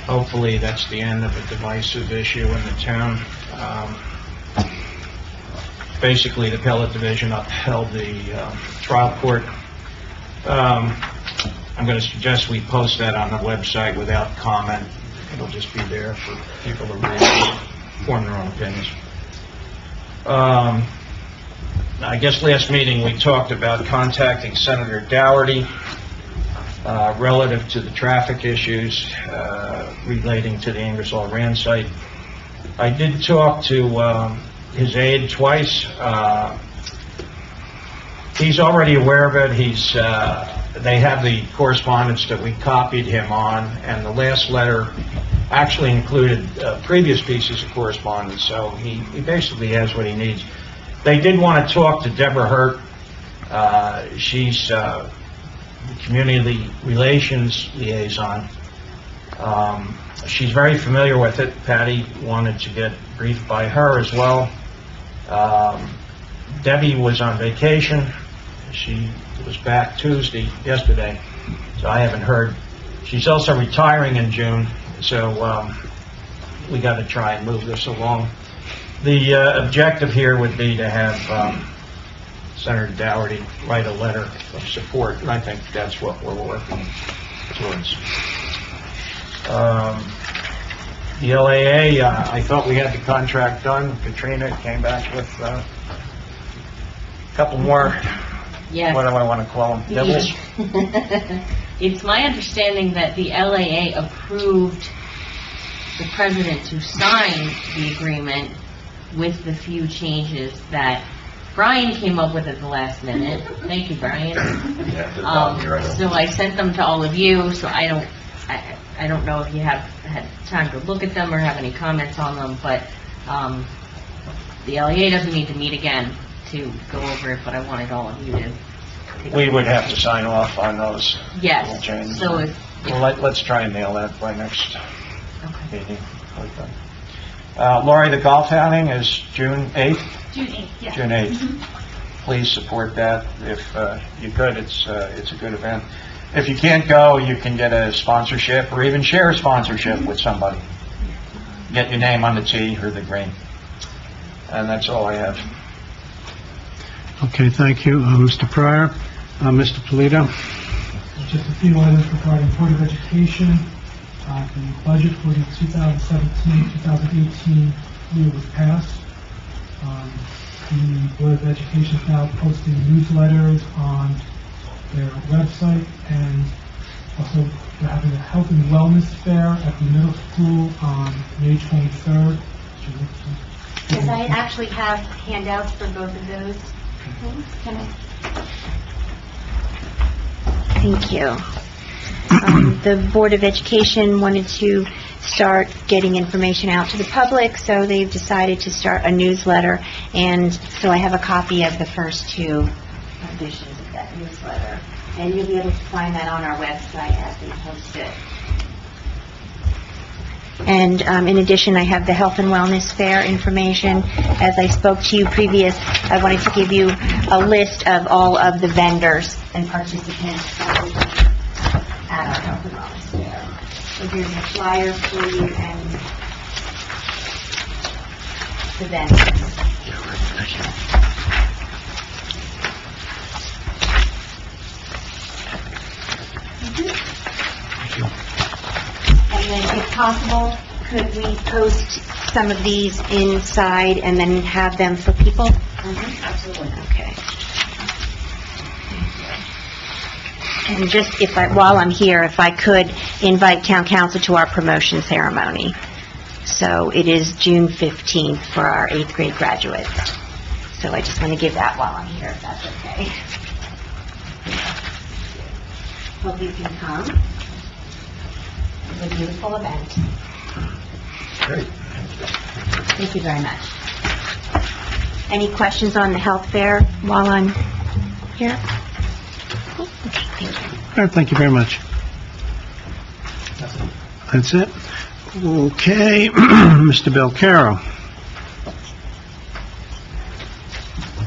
Hopefully, that's the end of a divisive issue in the town. Basically, the appellate division upheld the trial court. I'm going to suggest we post that on the website without comment. It'll just be there for people to read, form their own opinions. I guess last meeting we talked about contacting Senator Dougherty relative to the traffic issues relating to the Ingersoll Rand site. I did talk to his aide twice. He's already aware of it. They have the correspondence that we copied him on, and the last letter actually included previous pieces of correspondence, so he basically has what he needs. They did want to talk to Deborah Hurt. She's the community relations liaison. She's very familiar with it. Patty wanted to get briefed by her as well. Debbie was on vacation. She was back yesterday, so I haven't heard. She's also retiring in June, so we got to try and move this along. The objective here would be to have Senator Dougherty write a letter of support, and I think that's what we're working towards. The LAA, I thought we had the contract done. Katrina came back with a couple more. Yes. What do I want to call them? Devils? It's my understanding that the LAA approved the president to sign the agreement with the few changes that Brian came up with at the last minute. Thank you, Brian. So I sent them to all of you, so I don't know if you have had time to look at them or have any comments on them, but the LAA doesn't need to meet again to go over it, but I wanted all of you to take a We look. would have to sign off on those little Yes, changes. so if Well, let's try and nail that by next okay. meeting. Lori, the golf outing is June 8th? June 8th, yeah. June 8th. Please support that if you could. It's a good event. If you can't go, you can get a sponsorship or even share a sponsorship with somebody. Get your name on the tee or the green. And that's all I have. Okay, thank you, Mr. Pryor. Mr. Polito? Just a few items regarding Board of Education. The budget for the 2017-2018 year was passed. The Board of Education is now posting newsletters on their website, and also they're having a health and wellness fair at the middle school on May 23rd. Yes, I actually have handouts for both of those. Can I? Thank you. The Board of Education wanted to start getting information out to the public, so they've decided to start a newsletter, and so I have a copy of the first two editions of that newsletter, and you'll be able to find that on our website as we post it. And in addition, I have the Health and Wellness Fair information. As I spoke to you previous, I wanted to give you a list of all of the vendors and participants that will be at our Health and Wellness Fair. So here's a flyer for you and the vendors. And then, if possible, could we post some of these inside and then have them for people? Absolutely. Okay. And just while I'm here, if I could invite town council to our promotion ceremony. So it is June 15th for our 8th grade graduates. So I just want to give that while I'm here, if that's okay. Hope you can come. It's a beautiful event. Great. Thank you very much. Any questions on the health fair while I'm here? Okay, thank you. All right, thank you very much. That's it? Okay, Mr. Belcaro.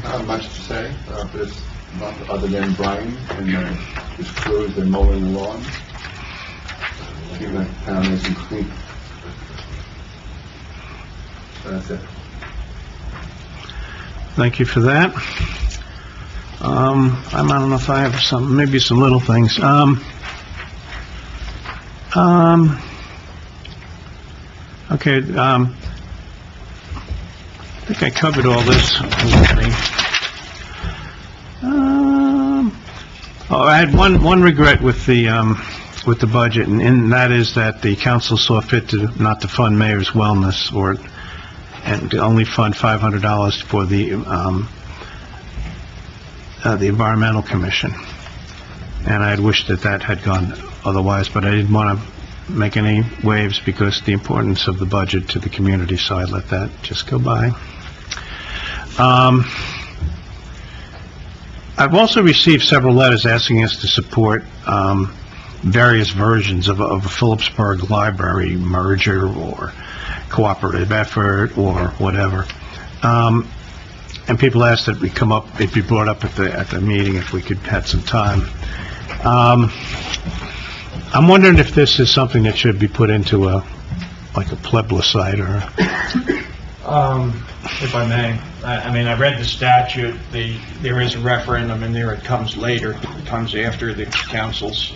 Not much to say for this month, other than Brian and his crew has been mowing the lawn. Keeping the town nice and clean. So that's it. Thank you for that. I don't know if I have some, maybe some little things. Okay, I think I covered all this already. I had one regret with the budget, and that is that the council saw fit to not to fund mayor's wellness, and to only fund $500 for the environmental commission. And I had wished that had gone otherwise, but I didn't want to make any waves because the importance of the budget to the community, so I let that just go by. I've also received several letters asking us to support various versions of a Phillipsburg library merger or cooperative effort or whatever. And people asked that we come up, it be brought up at the meeting if we could have some time. I'm wondering if this is something that should be put into like a plebiscite or... If I may, I mean, I read the statute, there is a referendum in there, it comes later, it comes after the council's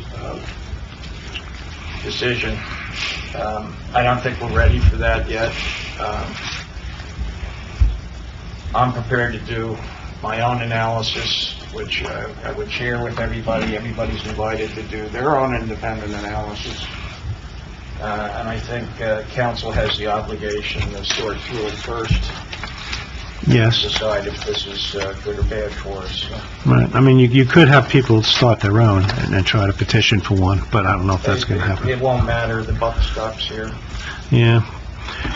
decision. I don't think we're ready for that yet. I'm prepared to do my own analysis, which I would share with everybody. Everybody's invited to do their own independent analysis. And I think council has the obligation to sort through it first. Yes. Decide if this is good or bad for us. Right. I mean, you could have people start their own and try to petition for one, but I don't know if that's going to happen. It won't matter. The buck stops here. Yeah.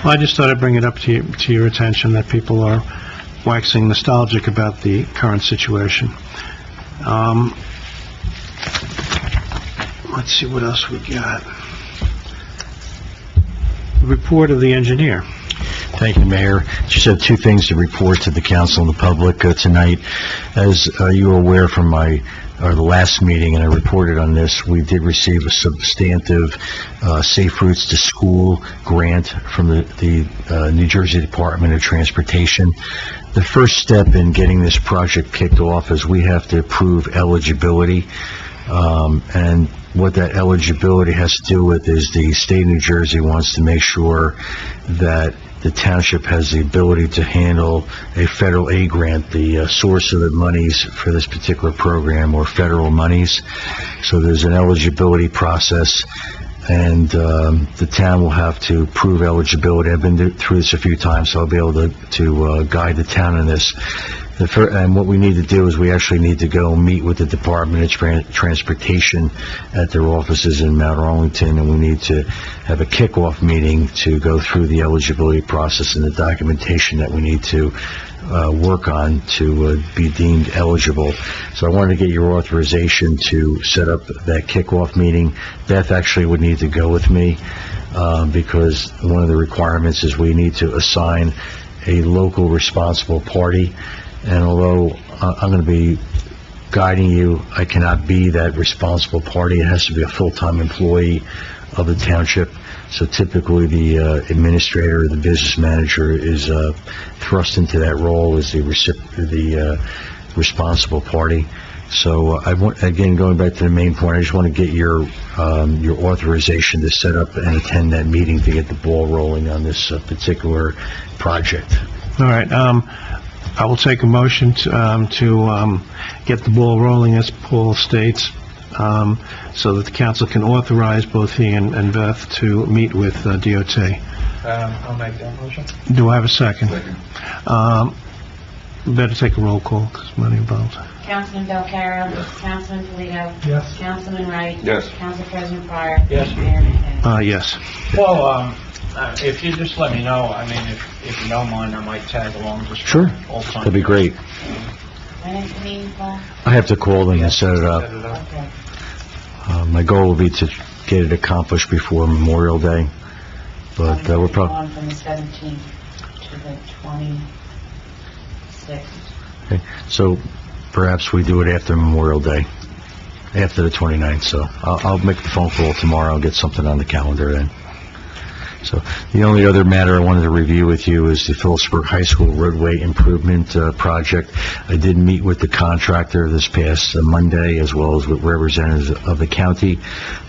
Well, I just thought I'd bring it up to your attention that people are waxing nostalgic about the current situation. Let's see what else we got. The report of the engineer. Thank you, Mayor. Just have two things to report to the council and the public tonight. As you are aware from the last meeting, and I reported on this, we did receive a substantive Safe Routes to School grant from the New Jersey Department of Transportation. The first step in getting this project kicked off is we have to prove eligibility, and what that eligibility has to do with is the state of New Jersey wants to make sure that the township has the ability to handle a federal aid grant. The source of the monies for this particular program or federal monies. So there's an eligibility process, and the town will have to prove eligibility. I've been through this a few times, so I'll be able to guide the town in this. And what we need to do is we actually need to go meet with the Department of Transportation at their offices in Mount Arlington, and we need to have a kickoff meeting to go through the eligibility process and the documentation that we need to work on to be deemed eligible. So I wanted to get your authorization to set up that kickoff meeting. Beth actually would need to go with me because one of the requirements is we need to assign a local responsible party. And although I'm going to be guiding you, I cannot be that responsible party. It has to be a full-time employee of the township. So typically the administrator or the business manager is thrust into that role as the responsible party. So I want, again, going back to the main point, I just want to get your authorization to set up and attend that meeting to get the ball rolling on this particular project. All right. I will take a motion to get the ball rolling, as Paul states, so that the council can authorize both he and Beth to meet with DOT. I'll make that motion. Do I have a second? Second. We better take a roll call, because money involved. Councilman Belcarro. Councilman Polito. Yes. Councilman Wright. Yes. Council President Pryor. Yes. Mayor McKinney. Yes. Well, if you just let me know, I mean, if you don't mind, I might tag along just for Sure. old time's That'd be great. When is the meeting, Paul? I have to call them and set it up. Okay. My goal will be to get it accomplished before Memorial Day, but we're probably... On from the 17th to the 26th. Okay, so perhaps we do it after Memorial Day, after the 29th, so I'll make the phone call tomorrow and get something on the calendar then. So the only other matter I wanted to review with you is the Phillipsburg High School roadway improvement project. I did meet with the contractor this past Monday, as well as with representatives of the county,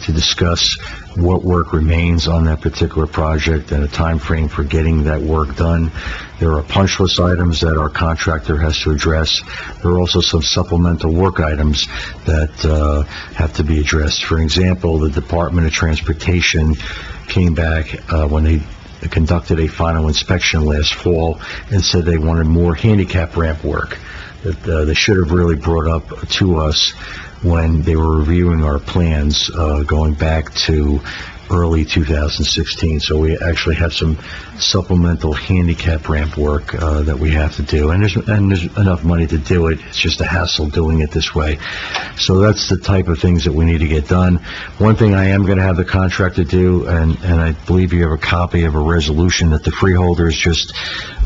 to discuss what work remains on that particular project and a time frame for getting that work done. There are punch list items that our contractor has to address. There are also some supplemental work items that have to be addressed. For example, the Department of Transportation came back when they conducted a final inspection last fall and said they wanted more handicap ramp work that they should have really brought up to us when they were reviewing our plans going back to early 2016. So we actually have some supplemental handicap ramp work that we have to do, and there's enough money to do it. It's just a hassle doing it this way. So that's the type of things that we need to get done. One thing I am going to have the contractor do, and I believe you have a copy of a resolution that the freeholders just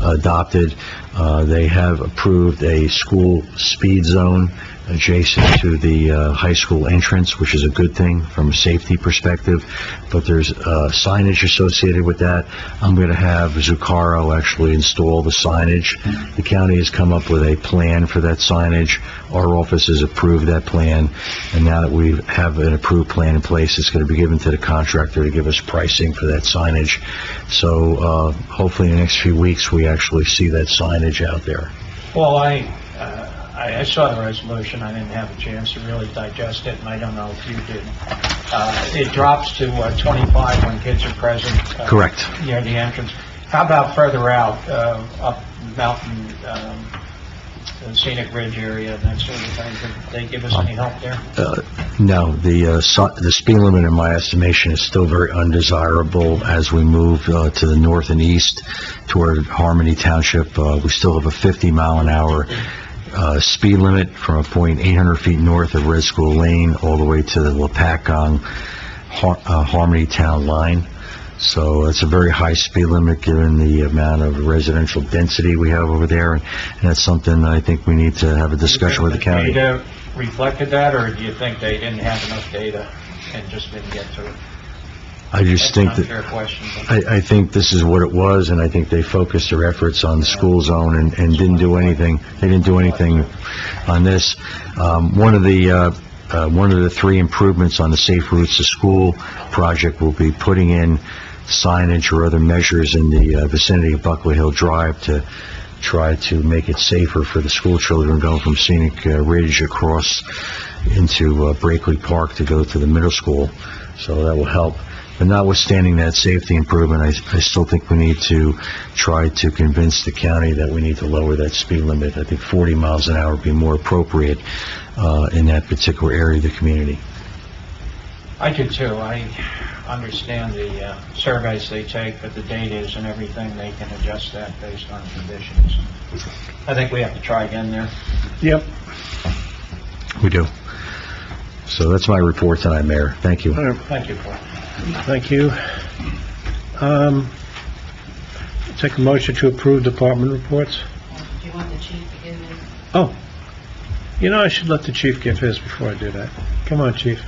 adopted. They have approved a school speed zone adjacent to the high school entrance, which is a good thing from a safety perspective, but there's signage associated with that. I'm going to have Zucaro actually install the signage. The county has come up with a plan for that signage. Our office has approved that plan, and now that we have an approved plan in place, it's going to be given to the contractor to give us pricing for that signage. So hopefully in the next few weeks we actually see that signage out there. Well, I saw the resolution. I didn't have a chance to really digest it, and I don't know if you did. It drops to 25 when kids are present. Correct. Near the entrance. How about further out, up Mountain, Scenic Ridge area, and that sort of thing? Did they give us any help there? No, the speed limit, in my estimation, is still very undesirable as we move to the north and east toward Harmony Township. We still have a 50-mile-an-hour speed limit from a point 800 feet north of Red School Lane all the way to the Lopatcong Harmony Town line. So it's a very high speed limit given the amount of residential density we have over there, and that's something I think we need to have a discussion with the county. Data reflected that, or do you think they didn't have enough data and just didn't get to it? I just think that, That's not a fair question, but- I think this is what it was, and I think they focused their efforts on the school zone and didn't do anything. They didn't do anything on this. One of the three improvements on the Safe Routes to School project will be putting in signage or other measures in the vicinity of Buckley Hill Drive to try to make it safer for the school children going from Scenic Ridge across into Brakeley Park to go to the middle school. So that will help. But notwithstanding that safety improvement, I still think we need to try to convince the county that we need to lower that speed limit. I think 40 miles an hour would be more appropriate in that particular area of the community. I do too. I understand the surveys they take, but the data is and everything, they can adjust that based on conditions. I think we have to try again there. Yep. We do. So that's my report tonight, Mayor. Thank you. Thank you, Paul. Thank you. Take a motion to approve department reports. Do you want the chief to give me? Oh, you know, I should let the chief give his before I do that. Come on, chief.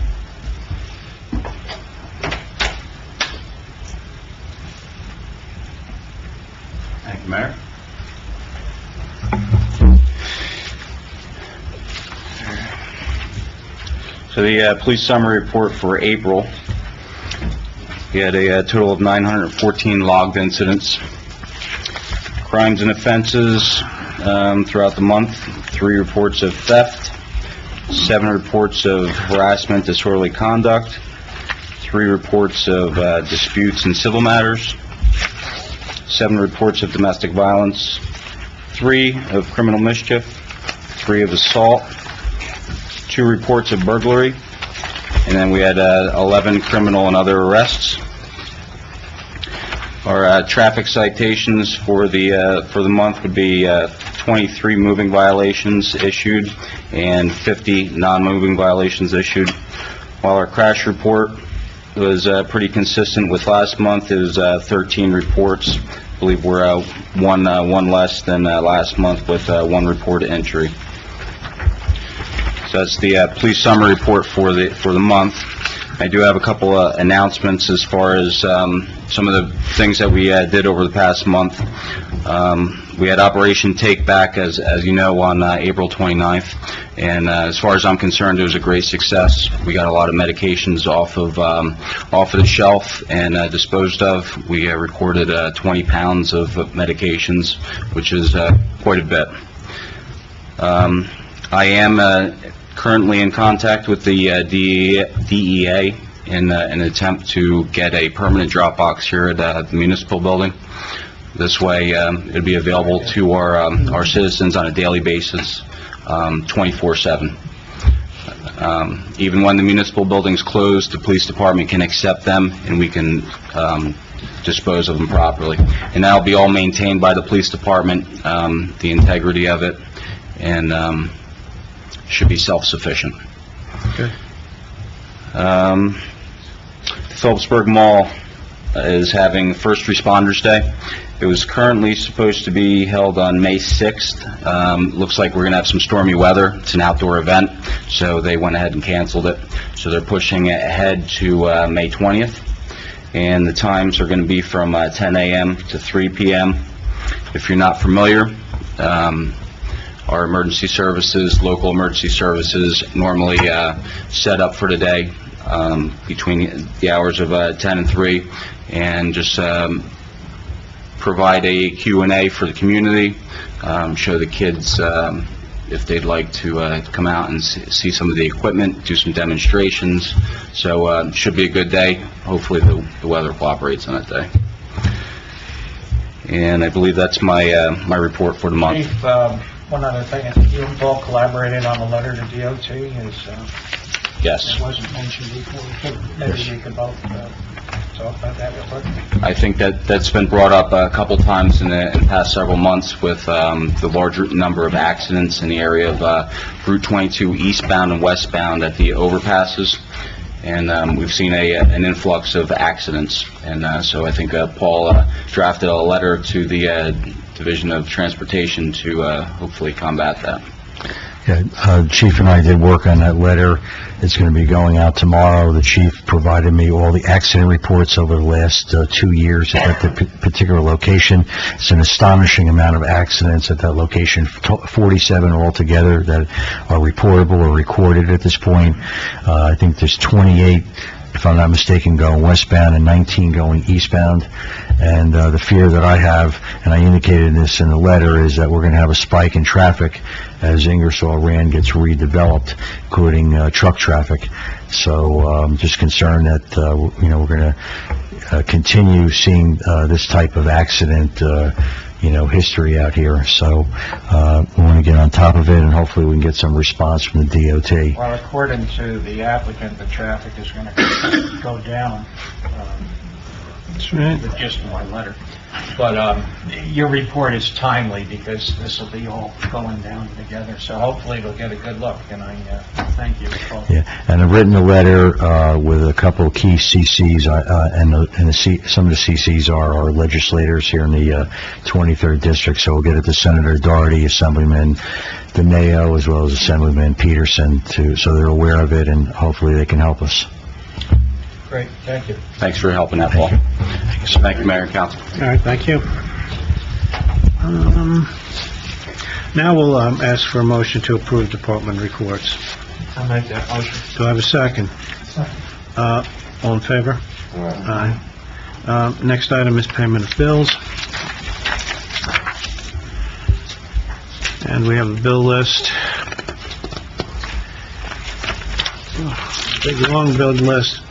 Thank you, Mayor. So the police summary report for April, we had a total of 914 logged incidents. Crimes and offenses throughout the month, 3 reports of theft, 7 reports of harassment, disorderly conduct, 3 reports of disputes and civil matters, 7 reports of domestic violence, 3 of criminal mischief, 3 of assault, 2 reports of burglary, and then we had 11 criminal and other arrests. Our traffic citations for the month would be 23 moving violations issued and 50 non-moving violations issued. While our crash report was pretty consistent with last month, it was 13 reports. I believe we're one less than last month with 1 reported injury. So that's the police summary report for the month. I do have a couple of announcements as far as some of the things that we did over the past month. We had Operation Take Back, as you know, on April 29th, and as far as I'm concerned, it was a great success. We got a lot of medications off of the shelf and disposed of. We recorded 20 pounds of medications, which is quite a bit. I am currently in contact with the DEA in an attempt to get a permanent drop box here at the municipal building. This way, it'll be available to our citizens on a daily basis, 24/7. Even when the municipal building's closed, the police department can accept them, and we can dispose of them properly. And that'll be all maintained by the police department, the integrity of it, and should be self-sufficient. Okay. Phillipsburg Mall is having First Responders Day. It was currently supposed to be held on May 6th. Looks like we're going to have some stormy weather. It's an outdoor event, so they went ahead and canceled it. So they're pushing it ahead to May 20th. And the times are going to be from 10 a.m. to 3 p.m. If you're not familiar, our emergency services, local emergency services, normally set up for the day between the hours of 10 and 3, and just provide a Q&A for the community, show the kids if they'd like to come out and see some of the equipment, do some demonstrations. So it should be a good day. Hopefully the weather cooperates on that day. And I believe that's my my report for the month. Chief, one other thing, you've all collaborated on the letter to DOT, Yes. it wasn't mentioned before, so maybe we could both talk about that real quick. I think that's been brought up a couple times in the past several months with the larger number of accidents in the area of Route 22 eastbound and westbound at the overpasses. And we've seen an influx of accidents. And so I think Paul drafted a letter to the Division of Transportation to hopefully combat that. Yeah, Chief and I did work on that letter. It's going to be going out tomorrow. The Chief provided me all the accident reports over the last 2 years at that particular location. It's an astonishing amount of accidents at that location, 47 altogether that are reportable or recorded at this point. I think there's 28, if I'm not mistaken, going westbound and 19 going eastbound. And the fear that I have, and I indicated this in the letter, is that we're going to have a spike in traffic as Ingersoll Rand gets redeveloped, including truck traffic. So I'm just concerned that, we're going to continue seeing this type of accident, history out here. So we want to get on top of it, and hopefully we can get some response from the DOT. Well, according to the applicant, the traffic is going to go down. That's right. The gist of my letter. But your report is timely because this will be all going down together. So hopefully it'll get a good look, and I thank you. Yeah, and I've written a letter with a couple of key CCs, some of the CCs are our legislators here in the 23rd District, so we'll get it to Senator Doherty, Assemblyman DeMayo, as well as Assemblyman Peterson, so they're aware of it, and hopefully they can help us. Great, thank you. Thanks for helping out, Paul. Thank you, Mayor and Council. All right, thank you. Now we'll ask for a motion to approve department reports. I'll make that motion. Do I have a second? Second. All in favor? Aye. Next item is payment of bills. And we have a bill list. Big, long bill list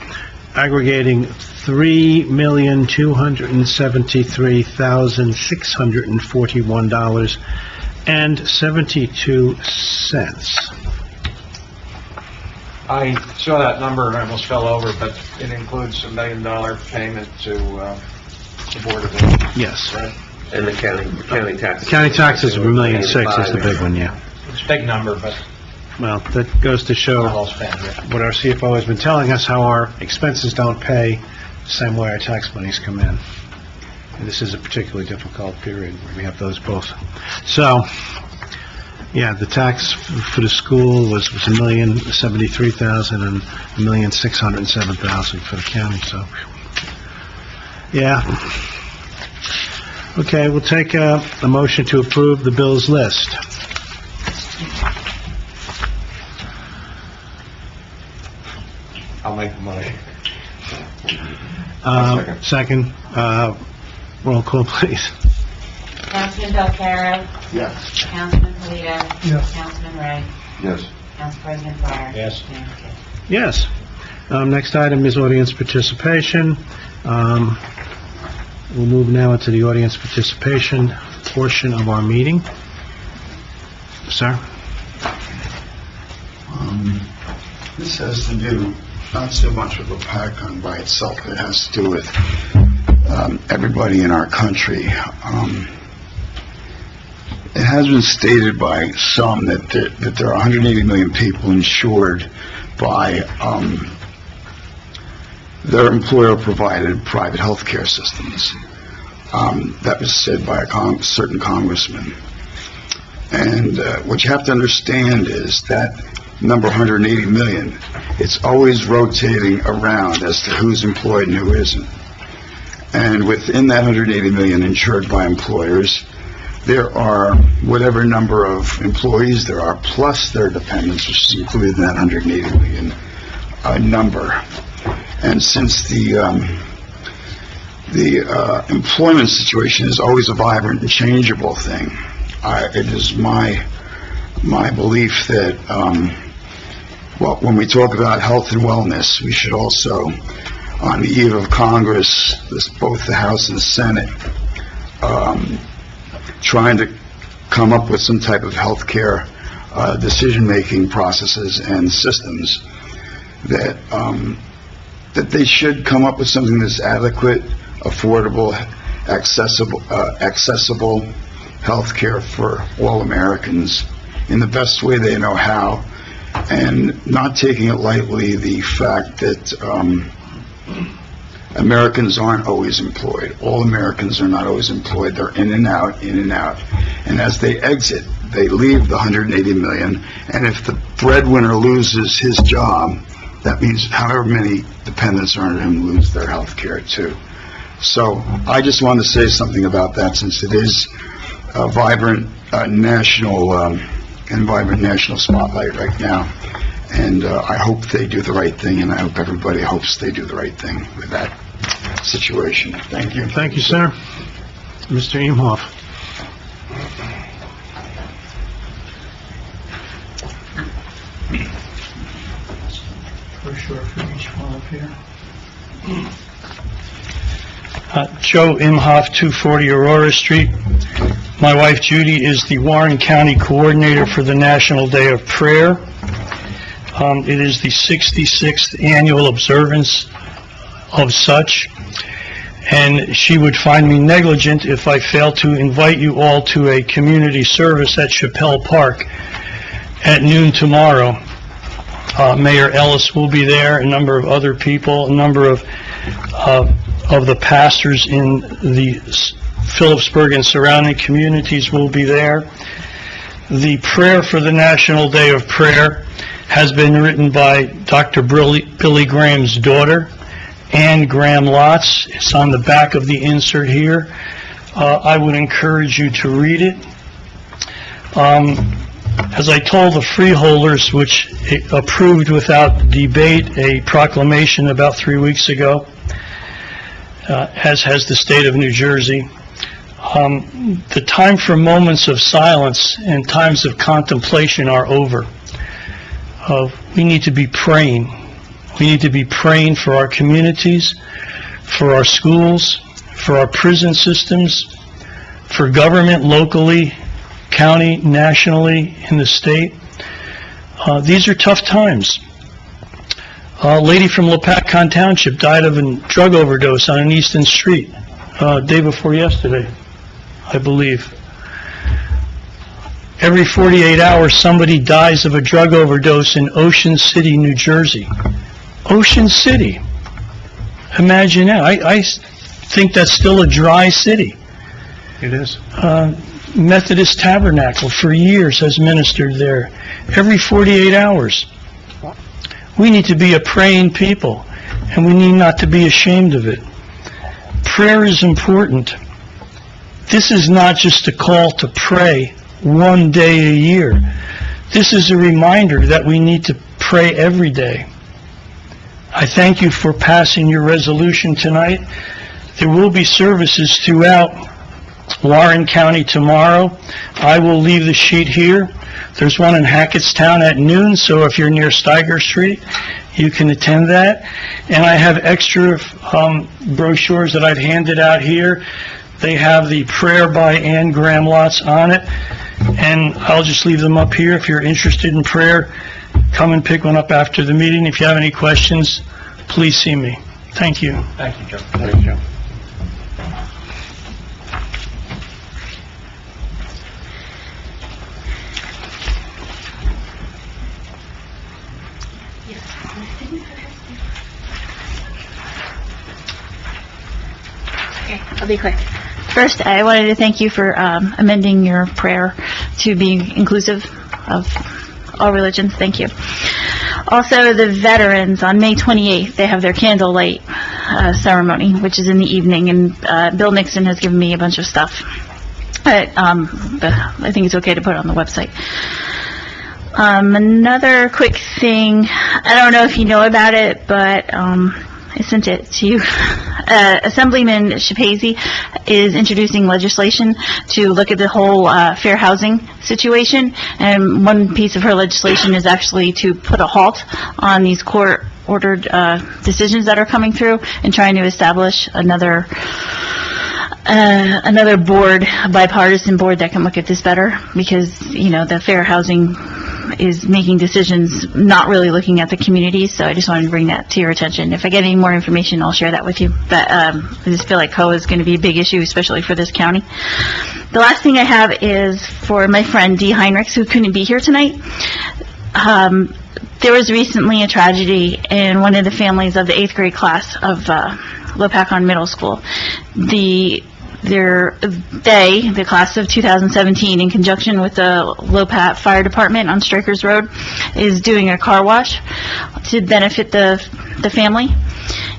aggregating $3,273,641.72. I saw that number and I almost fell over, but it includes $1 million payment to the Board of Ed. Yes. Right? And the county taxes. County taxes of $1,600,000 is the big one, yeah. It's a big number, but Well, that goes to show not all spent yet. what our CFO has been telling us, how our expenses don't pay the same way our tax monies come in. And this is a particularly difficult period where we have those both. So, yeah, the tax for the school was $1,073,000 and $1,607,000 for the county, so, yeah. Okay, we'll take a motion to approve the bills list. I'll make the motion. Second, roll call, please. Councilman Belcarro? Yes. Councilman Polito? Yes. Councilman Ray? Yes. Council President Farr? Yes. Mayor Kidd. Yes. Next item is audience participation. We'll move now into the audience participation portion of our meeting. Sir? This has to do not so much with Lopatcong by itself, it has to do with everybody in our country. It has been stated by some that there are 180 million people insured by their employer-provided private health care systems. That was said by a certain congressman. And what you have to understand is that number 180 million, it's always rotating around as to who's employed and who isn't. And within that 180 million insured by employers, there are whatever number of employees there are, plus their dependents, which is included in that 180 million number. And since the employment situation is always a vibrant and changeable thing, it is my belief that well, when we talk about health and wellness, we should also, on the eve of Congress, both the House and the Senate, trying to come up with some type of health care decision-making processes and systems that they should come up with something that's adequate, affordable, accessible health care for all Americans in the best way they know how, and not taking it lightly the fact that Americans aren't always employed. All Americans are not always employed. They're in and out, in and out. And as they exit, they leave the 180 million. And if the breadwinner loses his job, that means however many dependents are on him lose their health care too. So I just wanted to say something about that, since it is a vibrant national spotlight right now. And I hope they do the right thing, and I hope everybody hopes they do the right thing with that situation. Thank you. Thank you, sir. Mr. Imhoff. For sure, for each one up here. Joe Imhoff, 240 Aurora Street. My wife Judy is the Warren County Coordinator for the National Day of Prayer. It is the 66th annual observance of such, and she would find me negligent if I failed to invite you all to a community service at Chappell Park at noon tomorrow. Mayor Ellis will be there, a number of other people, a number of the pastors in the Phillipsburg and surrounding communities will be there. The prayer for the National Day of Prayer has been written by Dr. Billy Graham's daughter, Ann Graham Lotz. It's on the back of the insert here. I would encourage you to read it. As I told the freeholders, which approved without debate a proclamation about 3 weeks ago, as has the state of New Jersey, the time for moments of silence and times of contemplation are over. We need to be praying. We need to be praying for our communities, for our schools, for our prison systems, for government locally, county, nationally, in the state. These are tough times. A lady from Lopatcong Township died of a drug overdose on an Easton Street, day before yesterday, I believe. Every 48 hours, somebody dies of a drug overdose in Ocean City, New Jersey. Ocean City. Imagine that. I think that's still a dry city. It is. Methodist Tabernacle for years has ministered there. Every 48 hours. We need to be a praying people, and we need not to be ashamed of it. Prayer is important. This is not just a call to pray one day a year. This is a reminder that we need to pray every day. I thank you for passing your resolution tonight. There will be services throughout Warren County tomorrow. I will leave the sheet here. There's one in Hackettstown at noon, so if you're near Steiger Street, you can attend that. And I have extra brochures that I've handed out here. They have the prayer by Ann Graham Lotz on it, and I'll just leave them up here. If you're interested in prayer, come and pick one up after the meeting. If you have any questions, please see me. Thank you. Thank you, Joe. Thank you. Okay, I'll be quick. First, I wanted to thank you for amending your prayer to be inclusive of all religions. Thank you. Also, the veterans, on May 28th, they have their candlelight ceremony, which is in the evening, and Bill Nixon has given me a bunch of stuff. But I think it's okay to put it on the website. Another quick thing, I don't know if you know about it, but I sent it to you. Assemblyman Shapazy is introducing legislation to look at the whole fair housing situation, and one piece of her legislation is actually to put a halt on these court-ordered decisions that are coming through and trying to establish another board, a bipartisan board that can look at this better, because, you know, the fair housing is making decisions, not really looking at the communities, so I just wanted to bring that to your attention. If I get any more information, I'll share that with you. But I just feel like COA is going to be a big issue, especially for this county. The last thing I have is for my friend Dee Heinrichs, who couldn't be here tonight. There was recently a tragedy in one of the families of the 8th grade class of Lopatcong Middle School. The class of 2017, in conjunction with the Lopat Fire Department on Strikers Road, is doing a car wash to benefit the family.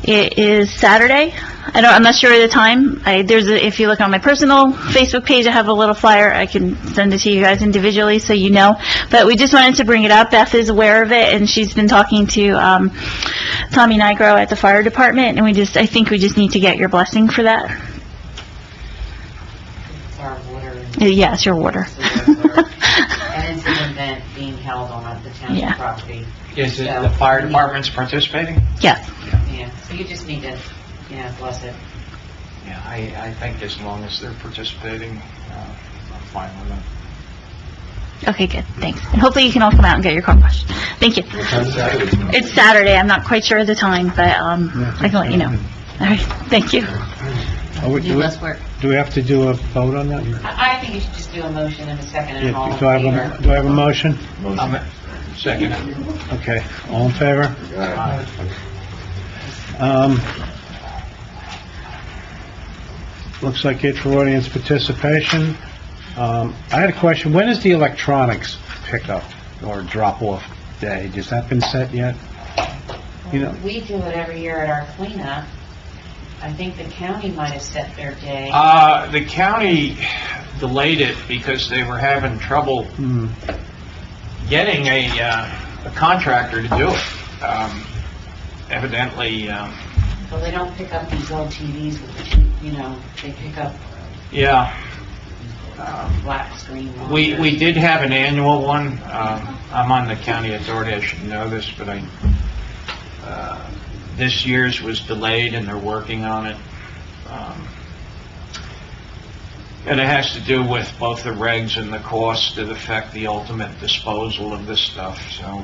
It is Saturday. I'm not sure of the time. If you look on my personal Facebook page, I have a little flyer. I can send it to you guys individually so you know. But we just wanted to bring it up. Beth is aware of it, and she's been talking to Tommy Nigro at the fire department, and I think we just need to get your blessing for that. Our water. Yeah, it's your water. And it's an event being held on the township property. Is it the fire department's participating? Yes. Yeah, so you just need to, bless it. Yeah, I think as long as they're participating, I'm fine with it. Okay, good. Thanks. And hopefully you can all come out and get your car washed. Thank you. It's Saturday. I'm not quite sure of the time, but I can let you know. All right. Thank you. Do less work. Do we have to do a vote on that? I think you should just do a motion in a second and all in Do I have a motion? Second. Okay, all in favor? Looks like it for audience participation. I had a question. When is the electronics pickup or drop-off day? Has that been set yet? We do it every year at our cleanup. I think the county might have set their day. The county delayed it because they were having trouble getting a contractor to do it. Evidently... Well, they don't pick up these old TVs with they pick up... Yeah. Black screen. We did have an annual one. I'm on the county authority. I should know this, but This year's was delayed, and they're working on it. And it has to do with both the regs and the cost that affect the ultimate disposal of this stuff. So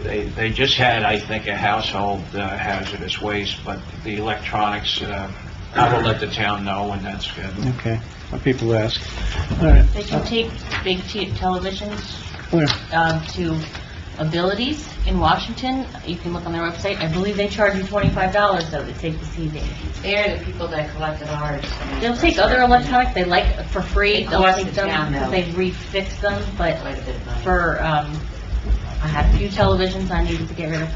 they just had, I think, a household hazardous waste, but the electronics, I will let the town know when that's good. Okay, well, people ask. All right. They can take big televisions Where? to Abilities in Washington. You can look on their website. I believe they charge you $25, though, to take the TV. They're the people that collected ours. They'll take other electronics they like for free. It They'll costs take the them town, because though. they refix them, but Quite a bit of money. for, I had a few televisions I needed to get rid of.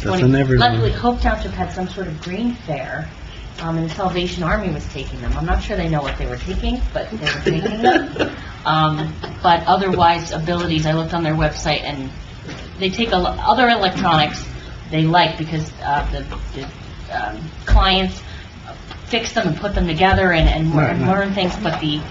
Nothing everyone. Luckily, Hope Township had some sort of green fair, and the Salvation Army was taking them. I'm not sure they know what they were taking, but they were taking them. But otherwise, Abilities, I looked on their website, and they take other electronics they like because the clients fix them and put them together and Right, right. learn things, but the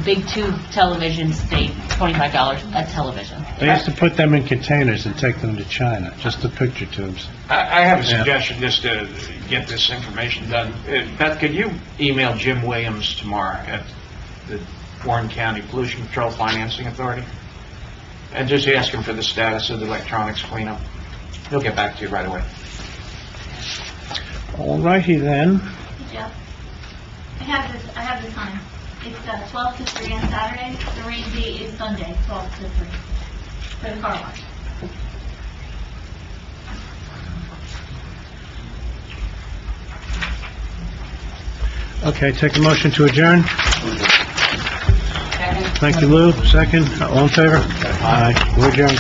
big tube televisions, they $25 a television. They used to put them in containers and take them to China, just the picture tubes. I have a Yeah. suggestion just to get this information done. Beth, could you email Jim Williams tomorrow at the Warren County Pollution Control Financing Authority? And just ask him for the status of the electronics cleanup. He'll get back to you right away. All righty then. Yeah. I have the time. It's 12 to 3 on Saturday. The rain date is Sunday, 12 to 3, for the car wash. Okay, take a motion to adjourn. Thank you, Lou. Second. All in favor? Aye. We're adjourned.